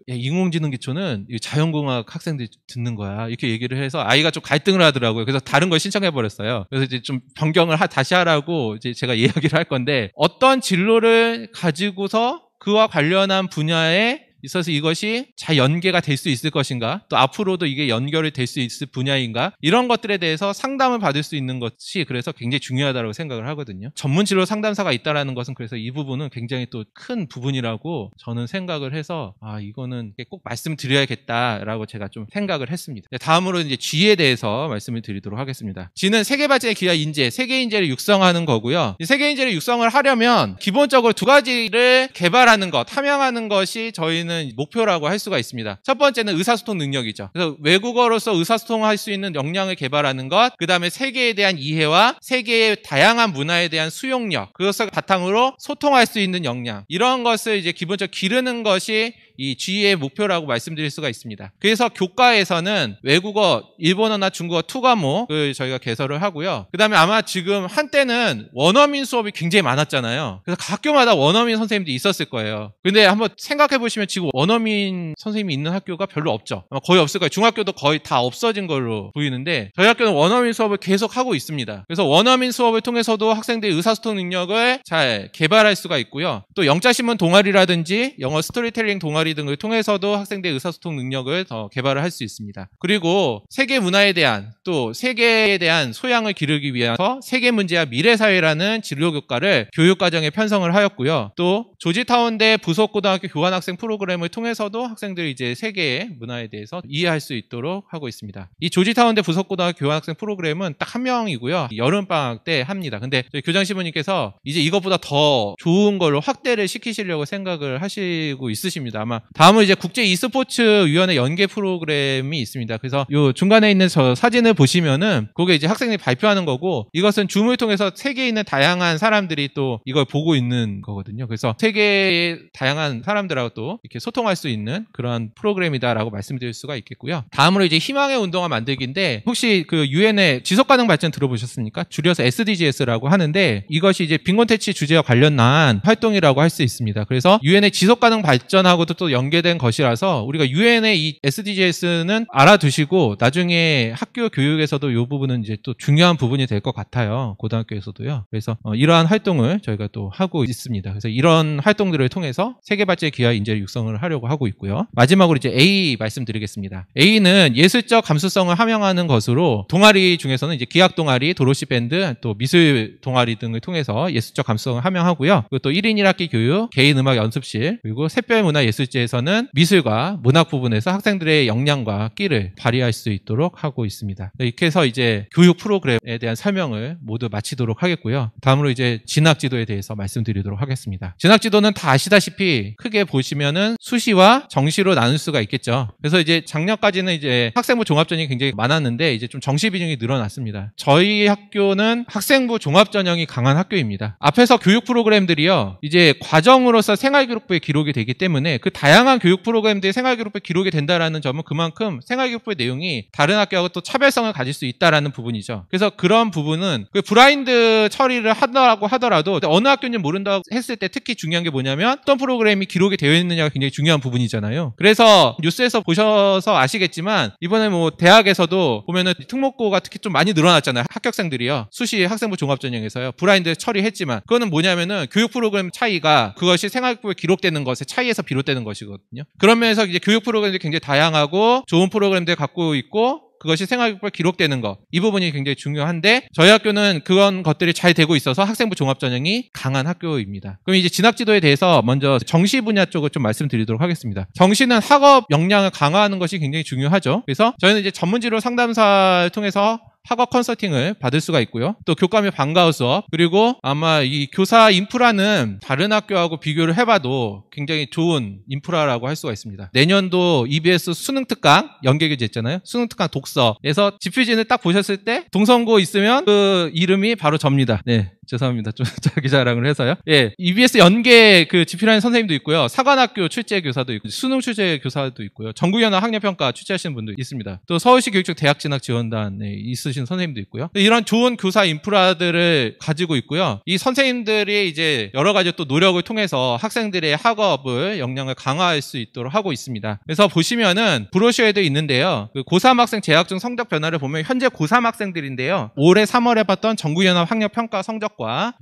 인공지능 기초는 자연공학 학생들이 듣는 거야 이렇게 얘기를 해서 아이가 좀 갈등을 하더라고요. 그래서 다른 걸 신청해 버렸어요. 그래서 이제 좀 변경을 다시 하라고 이제 제가 이야기를 할 건데, 어떤 진로를 가지고서 그와 관련한 분야에 있어서 이것이 잘 연계가 될 수 있을 것인가, 또 앞으로도 이게 연결이 될 수 있을 분야인가, 이런 것들에 대해서 상담을 받을 수 있는 것이 그래서 굉장히 중요하다고 생각을 하거든요. 전문 진로 상담사가 있다라는 것은 그래서 이 부분은 굉장히 또 큰 부분이라고 저는 생각을 해서 이거는 꼭 말씀드려야겠다라고 제가 좀 생각을 했습니다. 다음으로 이제 G에 대해서 말씀을 드리도록 하겠습니다. G는 세계 발전의 기하 인재, 세계 인재를 육성하는 거고요. 이 세계 인재를 육성을 하려면 기본적으로 두 가지를 개발하는 것, 함양하는 것이 저희는 목표라고 할 수가 있습니다. 첫 번째는 의사소통 능력이죠. 그래서 외국어로서 의사소통할 수 있는 역량을 개발하는 것, 그 다음에 세계에 대한 이해와 세계의 다양한 문화에 대한 수용력, 그것을 바탕으로 소통할 수 있는 역량, 이런 것을 이제 기본적으로 기르는 것이 이 G의 목표라고 말씀드릴 수가 있습니다. 그래서 교과에서는 외국어, 일본어나 중국어 2과목을 저희가 개설을 하고요. 그 다음에 아마 지금 한때는 원어민 수업이 굉장히 많았잖아요. 그래서 각 학교마다 원어민 선생님들이 있었을 거예요. 근데 한번 생각해 보시면 지금 원어민 선생님이 있는 학교가 별로 없죠. 아마 거의 없을 거예요. 중학교도 거의 다 없어진 걸로 보이는데 저희 학교는 원어민 수업을 계속 하고 있습니다. 그래서 원어민 수업을 통해서도 학생들의 의사소통 능력을 잘 개발할 수가 있고요. 또 영자신문 동아리라든지 영어 스토리텔링 동아리 등을 통해서도 학생들의 의사소통 능력을 더 개발을 할 수 있습니다. 그리고 세계 문화에 대한, 또 세계에 대한 소양을 기르기 위해서 세계 문제와 미래사회라는 진로교과를 교육과정에 편성을 하였고요. 또 조지타운대 부속고등학교 교환학생 프로그램을 통해서도 학생들이 이제 세계의 문화에 대해서 이해할 수 있도록 하고 있습니다. 이 조지타운대 부속고등학교 교환학생 프로그램은 딱 한 명이고요. 여름방학 때 합니다. 근데 저희 교장신부님께서 이제 이것보다 더 좋은 걸로 확대를 시키시려고 생각을 하시고 있으십니다. 아마 아마 다음은 이제 국제 e스포츠 위원회 연계 프로그램이 있습니다. 그래서 요 중간에 있는 저 사진을 보시면은 그게 이제 학생들이 발표하는 거고 이것은 줌을 통해서 세계에 있는 다양한 사람들이 또 이걸 보고 있는 거거든요. 그래서 세계의 다양한 사람들하고 또 이렇게 소통할 수 있는 그런 프로그램이다라고 말씀드릴 수가 있겠고요. 다음으로 이제 희망의 운동화 만들기인데 혹시 그 유엔의 지속가능 발전 들어보셨습니까? 줄여서 SDGs라고 하는데 이것이 이제 빈곤퇴치 주제와 관련한 활동이라고 할 수 있습니다. 그래서 유엔의 지속가능 발전하고도 또 연계된 것이라서 우리가 유엔의 이 SDGs는 알아두시고 나중에 학교 교육에서도 이 부분은 이제 또 중요한 부분이 될 것 같아요. 고등학교에서도요. 그래서 이러한 활동을 저희가 또 하고 있습니다. 그래서 이런 활동들을 통해서 세계 발전에 기여할 인재 육성을 하려고 하고 있고요. 마지막으로 이제 A 말씀드리겠습니다. A는 예술적 감수성을 함양하는 것으로 동아리 중에서는 이제 기악 동아리, 도로시 밴드, 또 미술 동아리 등을 통해서 예술적 감수성을 함양하고요. 그리고 또 1인 1학기 교육, 개인 음악 연습실, 그리고 샛별문화예술제에서는 미술과 문학 부분에서 학생들의 역량과 끼를 발휘할 수 있도록 하고 있습니다. 이렇게 해서 이제 교육 프로그램에 대한 설명을 모두 마치도록 하겠고요. 다음으로 이제 진학지도에 대해서 말씀드리도록 하겠습니다. 진학지도는 다 아시다시피 크게 보시면은 수시와 정시로 나눌 수가 있겠죠. 그래서 이제 작년까지는 이제 학생부 종합전형이 굉장히 많았는데 이제 좀 정시 비중이 늘어났습니다. 저희 학교는 학생부 종합전형이 강한 학교입니다. 앞에서 교육 프로그램들이요. 이제 과정으로서 생활기록부에 기록이 되기 때문에 그 다양한 교육 프로그램들이 생활기록부에 기록이 된다라는 점은 그만큼 생활기록부의 내용이 다른 학교하고 또 차별성을 가질 수 있다라는 부분이죠. 그래서 그런 부분은 그 브라인드 처리를 하더라고 하더라도 어느 학교인지 모른다고 했을 때 특히 중요한 게 뭐냐면 어떤 프로그램이 기록이 되어 있느냐가 굉장히 중요한 부분이잖아요. 그래서 뉴스에서 보셔서 아시겠지만 이번에 뭐 대학에서도 보면은 특목고가 특히 좀 많이 늘어났잖아요. 합격생들이요. 수시 학생부 종합전형에서요. 브라인드 처리했지만 그거는 뭐냐면은 교육 프로그램 차이가 그것이 생활기록부에 기록되는 것의 차이에서 비롯되는 것이거든요. 그런 면에서 이제 교육 프로그램들이 굉장히 다양하고 좋은 프로그램들 갖고 있고 그것이 생활기록부에 기록되는 것. 이 부분이 굉장히 중요한데 저희 학교는 그런 것들이 잘 되고 있어서 학생부 종합전형이 강한 학교입니다. 그럼 이제 진학지도에 대해서 먼저 정시 분야 쪽을 좀 말씀드리도록 하겠습니다. 정시는 학업 역량을 강화하는 것이 굉장히 중요하죠. 그래서 저희는 이제 전문진로 상담사를 통해서 학업 컨설팅을 받을 수가 있고요. 또 교과 및 방과후 수업, 그리고 아마 이 교사 인프라는 다른 학교하고 비교를 해봐도 굉장히 좋은 인프라라고 할 수가 있습니다. 내년도 EBS 수능 특강 연계교재 있잖아요. 수능 특강 독서에서 지필진을 딱 보셨을 때 동성고 있으면 그 이름이 바로 접니다. 네. 죄송합니다. 좀 자기 자랑을 해서요. 예, EBS 연계 그 지필하는 선생님도 있고요. 사관학교 출제 교사도 있고, 수능 출제 교사도 있고요. 전국연합 학력평가 출제하시는 분도 있습니다. 또 서울시 교육청 대학진학지원단에 있으신 선생님도 있고요. 이런 좋은 교사 인프라들을 가지고 있고요. 이 선생님들이 이제 여러 가지 또 노력을 통해서 학생들의 학업을 역량을 강화할 수 있도록 하고 있습니다. 그래서 보시면은 브로셔에도 있는데요. 그 고3 학생 재학중 성적 변화를 보면 현재 고3 학생들인데요. 올해 3월에 봤던 전국연합 학력평가 성적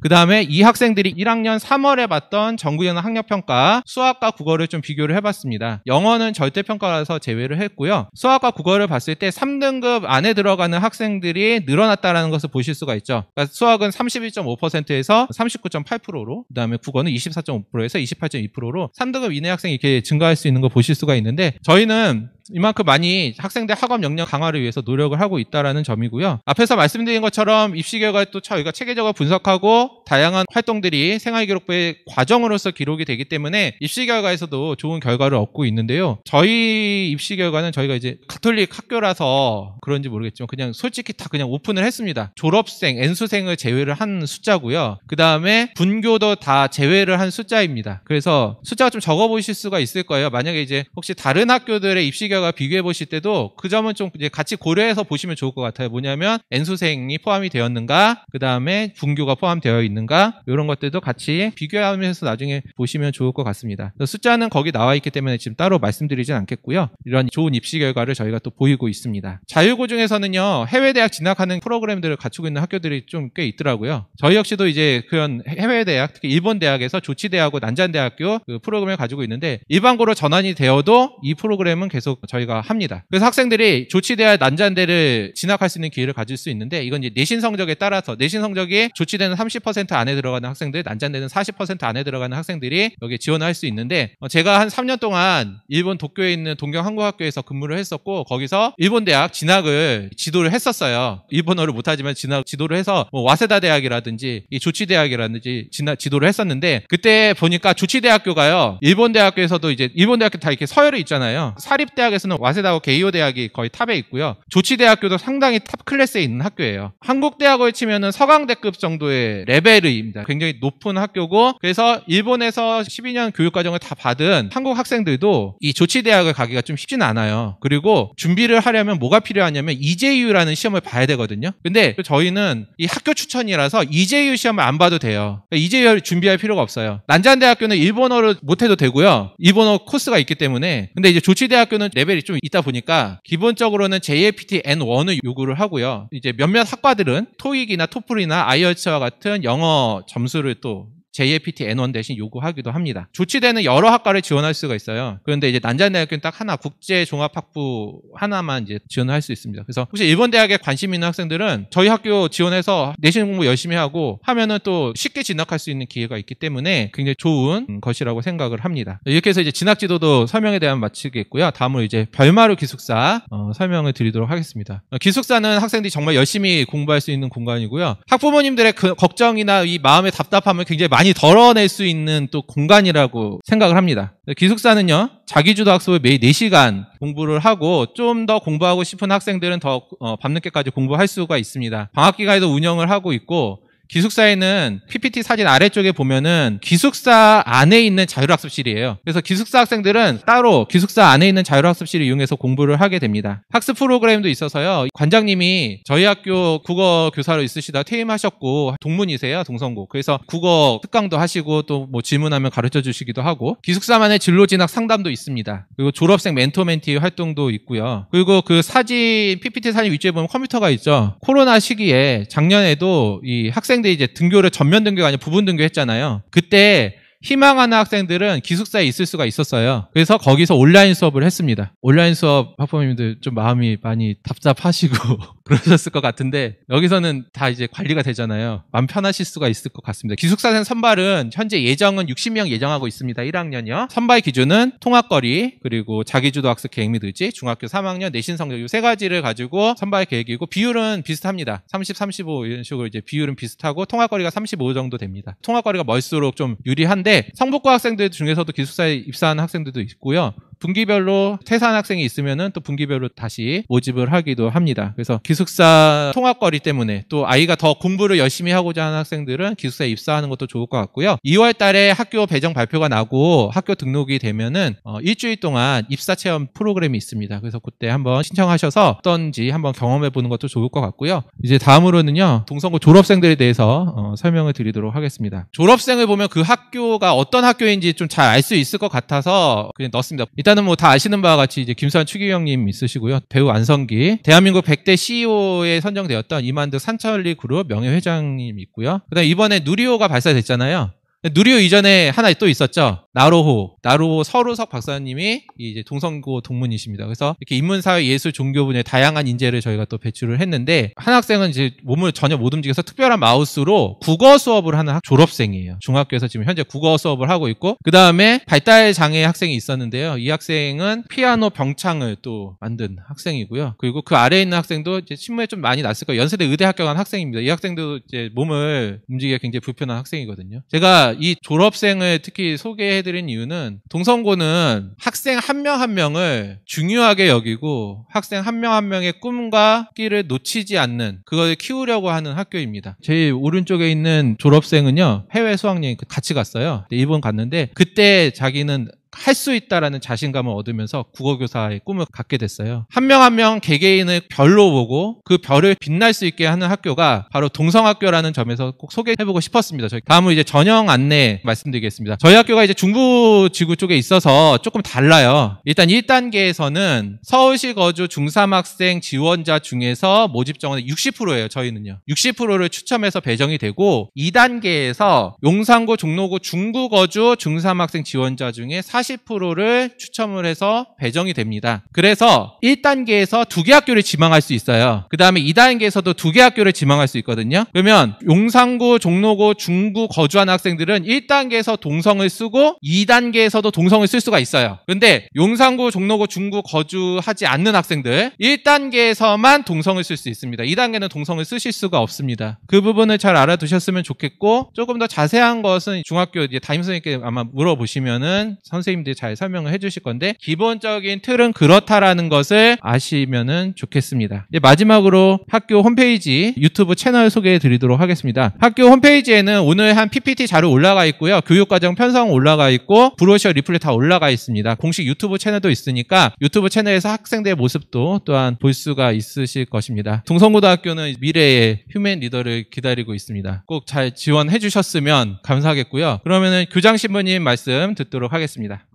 그 다음에 이 학생들이 1학년 3월에 봤던 전국연합 학력평가 수학과 국어를 좀 비교를 해봤습니다. 영어는 절대평가라서 제외를 했고요. 수학과 국어를 봤을 때 3등급 안에 들어가는 학생들이 늘어났다는 것을 보실 수가 있죠. 그러니까 수학은 31.5%에서 39.8%로 그 다음에 국어는 24.5%에서 28.2%로 3등급 이내 학생이 이렇게 증가할 수 있는 거 보실 수가 있는데 저희는 이만큼 많이 학생들 학업 역량 강화를 위해서 노력을 하고 있다는 점이고요. 앞에서 말씀드린 것처럼 입시 결과를 또 저희가 체계적으로 분석하고 다양한 활동들이 생활기록부의 과정으로서 기록이 되기 때문에 입시 결과에서도 좋은 결과를 얻고 있는데요. 저희 입시 결과는 저희가 이제 가톨릭 학교라서 그런지 모르겠지만 그냥 솔직히 다 그냥 오픈을 했습니다. 졸업생, N수생을 제외를 한 숫자고요. 그 다음에 분교도 다 제외를 한 숫자입니다. 그래서 숫자가 좀 적어 보실 수가 있을 거예요. 만약에 이제 혹시 다른 학교들의 입시 결과 비교해 보실 때도 그 점은 좀 이제 같이 고려해서 보시면 좋을 것 같아요. 뭐냐면 N수생이 포함이 되었는가, 그 다음에 분교가 포함되어 있는가, 이런 것들도 같이 비교하면서 나중에 보시면 좋을 것 같습니다. 숫자는 거기 나와 있기 때문에 지금 따로 말씀드리진 않겠고요. 이런 좋은 입시 결과를 저희가 또 보이고 있습니다. 자율고 중에서는요, 해외대학 진학하는 프로그램들을 갖추고 있는 학교들이 좀 꽤 있더라고요. 저희 역시도 이제 그런 해외대학, 특히 일본 대학에서 조치대하고 난잔대학교 그 프로그램을 가지고 있는데 일반고로 전환이 되어도 이 프로그램은 계속 저희가 합니다. 그래서 학생들이 조치돼야 난자대를 진학할 수 있는 기회를 가질 수 있는데 이건 이제 내신 성적에 따라서 내신 성적이 조치되는 30% 안에 들어가는 학생들, 난자대는 40% 안에 들어가는 학생들이 여기에 지원을 할 수 있는데 제가 한 3년 동안 일본 도쿄에 있는 동경한국학교에서 근무를 했었고 거기서 일본 대학 진학을 지도를 했었어요. 일본어를 못하지만 지도를 해서 뭐 와세다 대학이라든지 이 조치 대학이라든지 지도를 했었는데 그때 보니까 조치 대학교가요. 일본 대학교에서도 이제 일본 대학교 다 이렇게 서열이 있잖아요. 사립 대학에서는 와세다하고 게이오 대학이 거의 탑에 있고요. 조치 대학교도 상당히 탑 클래스에 있는 학교예요. 한국 대학을 치면은 서강대급 정도의 레벨입니다. 굉장히 높은 학교고 그래서 일본에서 12년 교육과정을 다 받은 한국 학생들도 이 조치 대학을 가기가 좀 쉽진 않아요. 그리고 준비를 하려면 뭐가 필요하냐면 EJU라는 시험을 봐야 되거든요. 근데 저희는 이 학교 추천이라서 EJU 시험을 안 봐도 돼요. EJU를 준비할 필요가 없어요. 난잔대학교는 일본어를 못해도 되고요. 일본어 코스가 있기 때문에. 근데 이제 조치대학교는 레벨이 좀 있다 보니까 기본적으로는 JLPT N1을 요구를 하고요. 이제 몇몇 학과들은 토익이나 토플이나 아이엘츠와 같은 영어 점수를 또 JLPT N1 대신 요구하기도 합니다. 조치대는 여러 학과를 지원할 수가 있어요. 그런데 이제 난자대학교는 딱 하나, 국제종합학부 하나만 이제 지원을 할 수 있습니다. 그래서 혹시 일본 대학에 관심 있는 학생들은 저희 학교 지원해서 내신 공부 열심히 하고 하면은 또 쉽게 진학할 수 있는 기회가 있기 때문에 굉장히 좋은 것이라고 생각을 합니다. 이렇게 해서 이제 진학지도도 설명에 대한 마치겠고요. 다음으로 이제 별마루 기숙사 설명을 드리도록 하겠습니다. 기숙사는 학생들이 정말 열심히 공부할 수 있는 공간이고요. 학부모님들의 그 걱정이나 이 마음의 답답함을 굉장히 많이 덜어낼 수 있는 또 공간이라고 생각을 합니다. 기숙사는요, 자기주도 학습을 매일 4시간 공부를 하고 좀 더 공부하고 싶은 학생들은 더 밤늦게까지 공부할 수가 있습니다. 방학기간에도 운영을 하고 있고 기숙사에는 PPT 사진 아래쪽에 보면은 기숙사 안에 있는 자율학습실이에요. 그래서 기숙사 학생들은 따로 기숙사 안에 있는 자율학습실을 이용해서 공부를 하게 됩니다. 학습 프로그램도 있어서요. 관장님이 저희 학교 국어 교사로 있으시다 퇴임하셨고 동문이세요. 동성고. 그래서 국어 특강도 하시고 또 뭐 질문하면 가르쳐 주시기도 하고 기숙사만의 진로 진학 상담도 있습니다. 그리고 졸업생 멘토 멘티 활동도 있고요. 그리고 그 사진 PPT 사진 위쪽에 보면 컴퓨터가 있죠. 코로나 시기에 작년에도 이 학생들이 이제 등교를 전면 등교가 아니라 부분 등교했잖아요. 그때 희망하는 학생들은 기숙사에 있을 수가 있었어요. 그래서 거기서 온라인 수업을 했습니다. 온라인 수업 학부모님들 좀 마음이 많이 답답하시고 그러셨을 것 같은데 여기서는 다 이제 관리가 되잖아요. 마음 편하실 수가 있을 것 같습니다. 기숙사생 선발은 현재 예정은 60명 예정하고 있습니다. 1학년이요. 선발 기준은 통학거리 그리고 자기주도 학습 계획 및 의지, 중학교 3학년 내신 성적 이 3가지를 가지고 선발 계획이고 비율은 비슷합니다. 30, 35 이런 식으로 이제 비율은 비슷하고 통학거리가 35 정도 됩니다. 통학거리가 멀수록 좀 유리한데 성북고 학생들 중에서도 기숙사에 입사하는 학생들도 있고요. 분기별로 퇴사한 학생이 있으면은 또 분기별로 다시 모집을 하기도 합니다. 그래서 기숙사 통학거리 때문에 또 아이가 더 공부를 열심히 하고자 하는 학생들은 기숙사에 입사하는 것도 좋을 것 같고요. 2월 달에 학교 배정 발표가 나고 학교 등록이 되면은 일주일 동안 입사 체험 프로그램이 있습니다. 그래서 그때 한번 신청하셔서 어떤지 한번 경험해 보는 것도 좋을 것 같고요. 이제 다음으로는요. 동성고 졸업생들에 대해서 설명을 드리도록 하겠습니다. 졸업생을 보면 그 학교가 어떤 학교인지 좀 잘 알 수 있을 것 같아서 그냥 넣었습니다. 일단은 뭐 다 아시는 바와 같이 이제 김수환 추기경님 있으시고요. 배우 안성기, 대한민국 100대 CEO에 선정되었던 이만득 산천리 그룹 명예회장님 있고요. 그다음 이번에 누리호가 발사됐잖아요. 누리호 이전에 하나 또 있었죠. 나로호 서루석 박사님이 이제 동성고 동문이십니다. 그래서 이렇게 인문사회 예술 종교 분야의 다양한 인재를 저희가 또 배출을 했는데 한 학생은 이제 몸을 전혀 못 움직여서 특별한 마우스로 국어 수업을 하는 졸업생이에요. 중학교에서 지금 현재 국어 수업을 하고 있고 그 다음에 발달 장애 학생이 있었는데요. 이 학생은 피아노 병창을 또 만든 학생이고요. 그리고 그 아래에 있는 학생도 이제 신문에 좀 많이 났을 거예요. 연세대 의대 합격한 학생입니다. 이 학생도 이제 몸을 움직이기가 굉장히 불편한 학생이거든요. 제가 이 졸업생을 특히 소개해드린 이유는 동성고는 학생 한 명 한 명을 중요하게 여기고 학생 한 명 한 명의 꿈과 끼를 놓치지 않는 그걸 키우려고 하는 학교입니다. 제일 오른쪽에 있는 졸업생은요. 해외 수학여행 같이 갔어요. 일본 갔는데 그때 자기는 할 수 있다라는 자신감을 얻으면서 국어교사의 꿈을 갖게 됐어요. 한 명 한 명 개개인을 별로 보고 그 별을 빛날 수 있게 하는 학교가 바로 동성학교라는 점에서 꼭 소개해보고 싶었습니다. 다음은 이제 전형 안내 말씀드리겠습니다. 저희 학교가 이제 중부지구 쪽에 있어서 조금 달라요. 일단 1단계에서는 서울시 거주 중3 학생 지원자 중에서 모집 정원의 60%예요. 저희는요. 60%를 추첨해서 배정이 되고 2단계에서 용산고, 종로고, 중구 거주 중3 학생 지원자 중에 40%를 추첨을 해서 배정이 됩니다. 그래서 1단계에서 2개 학교를 지망할 수 있어요. 그 다음에 2단계에서도 2개 학교를 지망할 수 있거든요. 그러면 용산구, 종로구, 중구 거주하는 학생들은 1단계에서 동성을 쓰고 2단계에서도 동성을 쓸 수가 있어요. 근데 용산구, 종로구, 중구 거주하지 않는 학생들 1단계에서만 동성을 쓸 수 있습니다. 2단계는 동성을 쓰실 수가 없습니다. 그 부분을 잘 알아두셨으면 좋겠고, 조금 더 자세한 것은 중학교 이제 담임선생님께 아마 물어보시면은 선생님들이 잘 설명을 해주실 건데, 기본적인 틀은 그렇다라는 것을 아시면은 좋겠습니다. 이제 마지막으로 학교 홈페이지, 유튜브 채널 소개해 드리도록 하겠습니다. 학교 홈페이지에는 오늘 한 PPT 자료 올라가 있고요. 교육과정 편성 올라가 있고, 브로셔 리플렛 다 올라가 있습니다. 공식 유튜브 채널도 있으니까 유튜브 채널에서 학생들의 모습도 또한 볼 수가 있으실 것입니다. 동성고등학교는 미래의 휴먼 리더를 기다리고 있습니다. 꼭 잘 지원해 주셨으면 감사하겠고요. 그러면은 교장 신부님 말씀 듣도록 하겠습니다.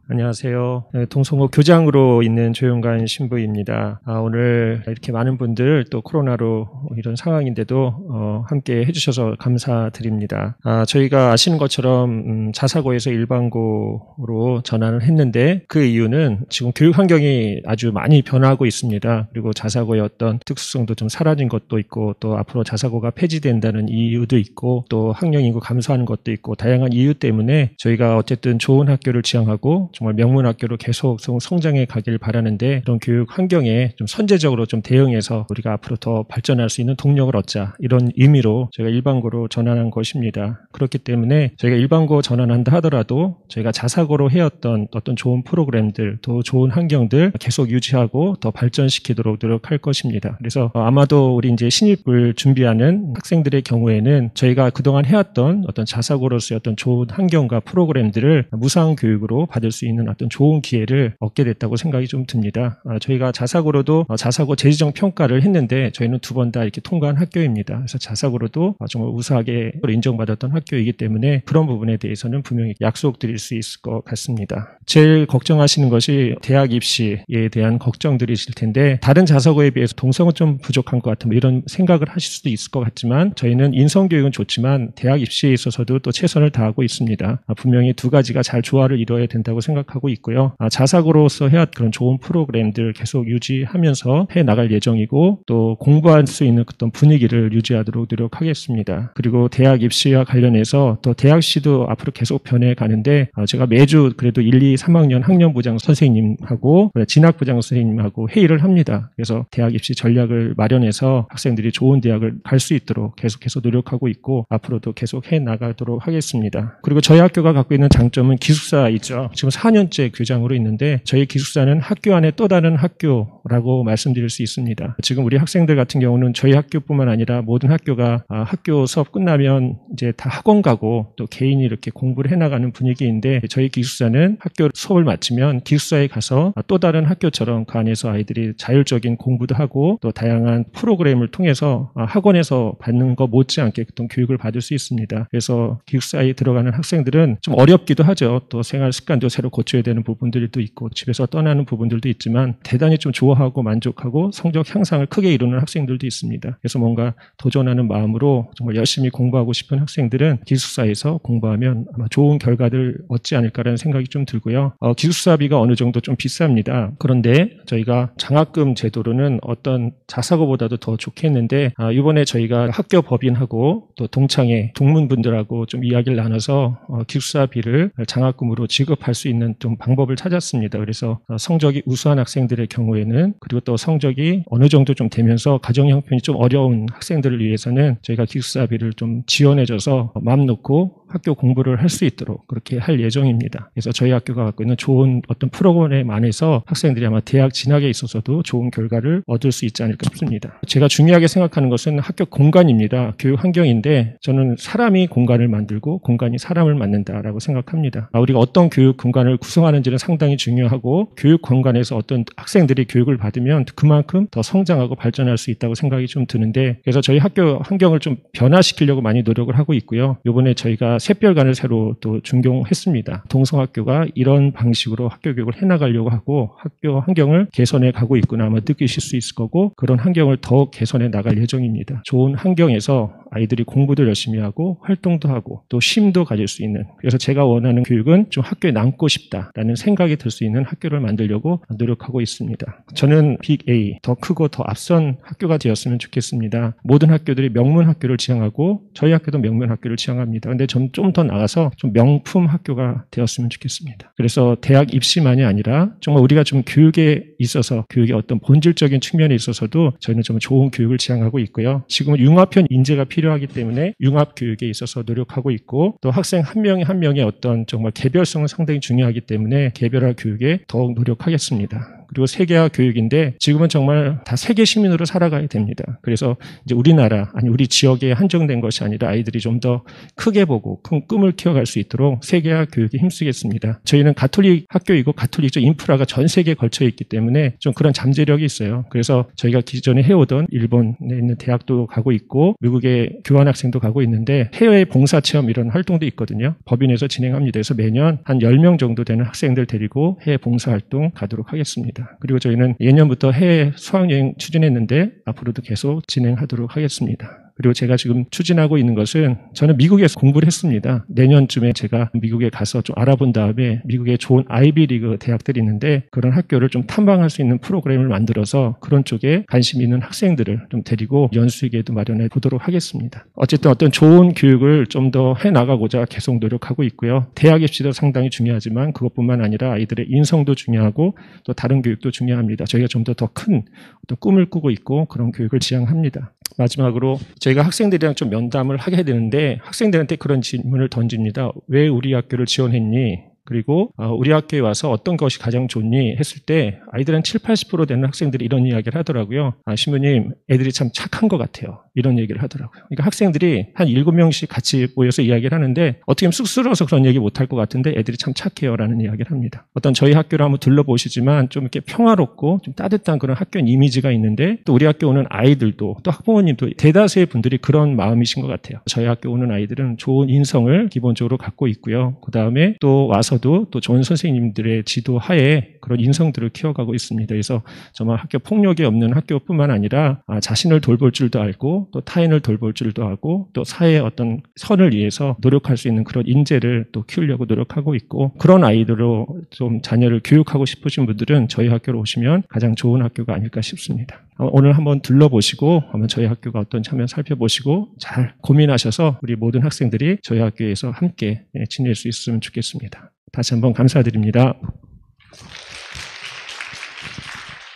안녕하세요. 동성고 교장으로 있는 조용관 신부입니다. 오늘 이렇게 많은 분들 또 코로나로 이런 상황인데도 함께 해주셔서 감사드립니다. 저희가 아시는 것처럼 자사고에서 일반고로 전환을 했는데, 그 이유는 지금 교육 환경이 아주 많이 변화하고 있습니다. 그리고 자사고의 어떤 특수성도 좀 사라진 것도 있고, 또 앞으로 자사고가 폐지된다는 이유도 있고, 또 학령 인구 감소하는 것도 있고, 다양한 이유 때문에 저희가 어쨌든 좋은 학교를 지향하고 정말 명문 학교로 계속 성장해 가길 바라는데, 그런 교육 환경에 좀 선제적으로 좀 대응해서 우리가 앞으로 더 발전할 수 있는 동력을 얻자, 이런 의미로 저희가 일반고로 전환한 것입니다. 그렇기 때문에 저희가 일반고 전환한다 하더라도 저희가 자사고로 해왔던 어떤 좋은 프로그램들, 또 좋은 환경들 계속 유지하고 더 발전시키도록 노력할 것입니다. 그래서 아마도 우리 이제 신입을 준비하는 학생들의 경우에는 저희가 그동안 해왔던 어떤 자사고로서의 어떤 좋은 환경과 프로그램들을 무상 교육으로 받을 수 있는 어떤 좋은 기회를 얻게 됐다고 생각이 좀 듭니다. 저희가 자사고로도 자사고 재지정 평가를 했는데 저희는 2번 다 이렇게 통과한 학교입니다. 그래서 자사고로도 정말 우수하게 인정받았던 학교이기 때문에 그런 부분에 대해서는 분명히 약속드릴 수 있을 것 같습니다. 제일 걱정하시는 것이 대학 입시에 대한 걱정들이실 텐데, 다른 자사고에 비해서 동성은 좀 부족한 것 같은 이런 생각을 하실 수도 있을 것 같지만, 저희는 인성교육은 좋지만 대학 입시에 있어서도 또 최선을 다하고 있습니다. 분명히 2가지가 잘 조화를 이뤄야 된다고 생각하고 있고요. 자사고로서 해야 그런 좋은 프로그램들 계속 유지하면서 해 나갈 예정이고, 또 공부할 수 있는 어떤 분위기를 유지하도록 노력하겠습니다. 그리고 대학 입시와 관련해서 또 대학시도 앞으로 계속 변해가는데, 제가 매주 그래도 1, 2, 3학년 학년부장 선생님하고 진학부장 선생님하고 회의를 합니다. 그래서 대학 입시 전략을 마련해서 학생들이 좋은 대학을 갈 수 있도록 계속해서 노력하고 있고, 앞으로도 계속 해 나가도록 하겠습니다. 그리고 저희 학교가 갖고 있는 장점은 기숙사 있죠. 지금 4년째 교장으로 있는데, 저희 기숙사는 학교 안에 또 다른 학교라고 말씀드릴 수 있습니다. 지금 우리 학생들 같은 경우는 저희 학교뿐만 아니라 모든 학교가 학교 수업 끝나면 이제 다 학원 가고 또 개인이 이렇게 공부를 해나가는 분위기인데, 저희 기숙사는 학교 수업을 마치면 기숙사에 가서 또 다른 학교처럼 그 안에서 아이들이 자율적인 공부도 하고 또 다양한 프로그램을 통해서 학원에서 받는 것 못지않게 어떤 교육을 받을 수 있습니다. 그래서 기숙사에 들어가는 학생들은 좀 어렵기도 하죠. 또 생활 습관도 새로 고쳐야 되는 부분들도 있고 집에서 떠나는 부분들도 있지만 대단히 좀 좋아하고 만족하고 성적 향상을 크게 이루는 학생들도 있습니다. 그래서 뭔가 도전하는 마음으로 정말 열심히 공부하고 싶은 학생들은 기숙사에서 공부하면 아마 좋은 결과를 얻지 않을까라는 생각이 좀 들고요. 기숙사비가 어느 정도 좀 비쌉니다. 그런데 저희가 장학금 제도로는 어떤 자사고보다도 더 좋겠는데, 이번에 저희가 학교 법인하고 또 동창회 동문분들하고 좀 이야기를 나눠서 기숙사비를 장학금으로 지급할 수 있는 좀 방법을 찾았습니다. 그래서 성적이 우수한 학생들의 경우에는, 그리고 또 성적이 어느 정도 좀 되면서 가정 형편이 좀 어려운 학생들을 위해서는 저희가 기숙사비를 좀 지원해줘서 마음 놓고 학교 공부를 할 수 있도록 그렇게 할 예정입니다. 그래서 저희 학교가 갖고 있는 좋은 어떤 프로그램 안에서 학생들이 아마 대학 진학에 있어서도 좋은 결과를 얻을 수 있지 않을까 싶습니다. 제가 중요하게 생각하는 것은 학교 공간입니다. 교육 환경인데, 저는 사람이 공간을 만들고 공간이 사람을 만든다라고 생각합니다. 우리가 어떤 교육 공간을 구성하는지는 상당히 중요하고, 교육 공간에서 어떤 학생들이 교육을 받으면 그만큼 더 성장하고 발전할 수 있다고 생각이 좀 드는데, 그래서 저희 학교 환경을 좀 변화시키려고 많이 노력을 하고 있고요. 이번에 저희가 샛별관을 새로 또 준공했습니다. 동성학교가 이런 방식으로 학교 교육을 해나가려고 하고 학교 환경을 개선해 가고 있구나 아마 느끼실 수 있을 거고 그런 환경을 더 개선해 나갈 예정입니다. 좋은 환경에서 아이들이 공부도 열심히 하고 활동도 하고 또 쉼도 가질 수 있는 그래서 제가 원하는 교육은 좀 학교에 남고 싶다라는 생각이 들 수 있는 학교를 만들려고 노력하고 있습니다. 저는 빅 A, 더 크고 더 앞선 학교가 되었으면 좋겠습니다. 모든 학교들이 명문 학교를 지향하고 저희 학교도 명문 학교를 지향합니다. 근데 좀 더 나가서 좀 명품 학교가 되었으면 좋겠습니다. 그래서 대학 입시만이 아니라 정말 우리가 좀 교육에 있어서 교육의 어떤 본질적인 측면에 있어서도 저희는 좀 좋은 교육을 지향하고 있고요. 지금은 융합형 인재가 필요하기 때문에 융합 교육에 있어서 노력하고 있고 또 학생 한 명이 한 명의 어떤 정말 개별성은 상당히 중요하기 때문에 개별화 교육에 더욱 노력하겠습니다. 그리고 세계화 교육인데 지금은 정말 다 세계 시민으로 살아가야 됩니다. 그래서 이제 우리나라 아니 우리 지역에 한정된 것이 아니라 아이들이 좀 더 크게 보고 큰 꿈을 키워갈 수 있도록 세계화 교육에 힘쓰겠습니다. 저희는 가톨릭 학교이고 가톨릭적 인프라가 전 세계에 걸쳐 있기 때문에 좀 그런 잠재력이 있어요. 그래서 저희가 기존에 해오던 일본에 있는 대학도 가고 있고 미국의 교환학생도 가고 있는데 해외 봉사체험 이런 활동도 있거든요. 법인에서 진행합니다. 그래서 매년 한 10명 정도 되는 학생들 데리고 해외 봉사활동 가도록 하겠습니다. 그리고 저희는 예년부터 해외 수학여행 추진했는데 앞으로도 계속 진행하도록 하겠습니다. 그리고 제가 지금 추진하고 있는 것은 저는 미국에서 공부를 했습니다. 내년쯤에 제가 미국에 가서 좀 알아본 다음에 미국에 좋은 아이비리그 대학들이 있는데 그런 학교를 좀 탐방할 수 있는 프로그램을 만들어서 그런 쪽에 관심 있는 학생들을 좀 데리고 연수기회도 마련해 보도록 하겠습니다. 어쨌든 어떤 좋은 교육을 좀 더 해나가고자 계속 노력하고 있고요. 대학 입시도 상당히 중요하지만 그것뿐만 아니라 아이들의 인성도 중요하고 또 다른 교육도 중요합니다. 저희가 좀 더 큰 어떤 꿈을 꾸고 있고 그런 교육을 지향합니다. 마지막으로 저희가 학생들이랑 좀 면담을 하게 되는데 학생들한테 그런 질문을 던집니다. 왜 우리 학교를 지원했니? 그리고 우리 학교에 와서 어떤 것이 가장 좋니? 했을 때 아이들은 70~80% 되는 학생들이 이런 이야기를 하더라고요. 신부님, 애들이 참 착한 것 같아요. 이런 얘기를 하더라고요. 그러니까 학생들이 한 7명씩 같이 모여서 이야기를 하는데 어떻게 보면 쑥스러워서 그런 얘기 못할 것 같은데 애들이 참 착해요 라는 이야기를 합니다. 어떤 저희 학교를 한번 둘러보시지만 좀 이렇게 평화롭고 좀 따뜻한 그런 학교 이미지가 있는데 또 우리 학교 오는 아이들도 또 학부모님도 대다수의 분들이 그런 마음이신 것 같아요. 저희 학교 오는 아이들은 좋은 인성을 기본적으로 갖고 있고요. 그 다음에 또 와서도 또 좋은 선생님들의 지도하에 그런 인성들을 키워가고 있습니다. 그래서 정말 학교 폭력이 없는 학교뿐만 아니라 자신을 돌볼 줄도 알고 또 타인을 돌볼 줄도 알고 또 사회의 어떤 선을 위해서 노력할 수 있는 그런 인재를 또 키우려고 노력하고 있고 그런 아이들로 좀 자녀를 교육하고 싶으신 분들은 저희 학교로 오시면 가장 좋은 학교가 아닐까 싶습니다. 오늘 한번 둘러보시고 한번 저희 학교가 어떤지 한번 살펴보시고 잘 고민하셔서 우리 모든 학생들이 저희 학교에서 함께 지낼 수 있으면 좋겠습니다. 다시 한번 감사드립니다.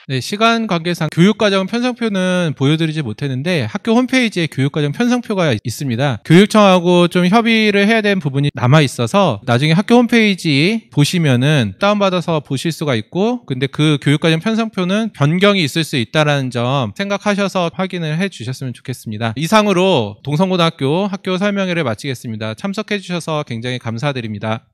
네, 시간 관계상 교육과정 편성표는 보여드리지 못했는데 학교 홈페이지에 교육과정 편성표가 있습니다. 교육청하고 좀 협의를 해야 되는 부분이 남아있어서 나중에 학교 홈페이지 보시면은 다운받아서 보실 수가 있고 근데 그 교육과정 편성표는 변경이 있을 수 있다는 점 생각하셔서 확인을 해 주셨으면 좋겠습니다. 이상으로 동성고등학교 학교 설명회를 마치겠습니다. 참석해 주셔서 굉장히 감사드립니다.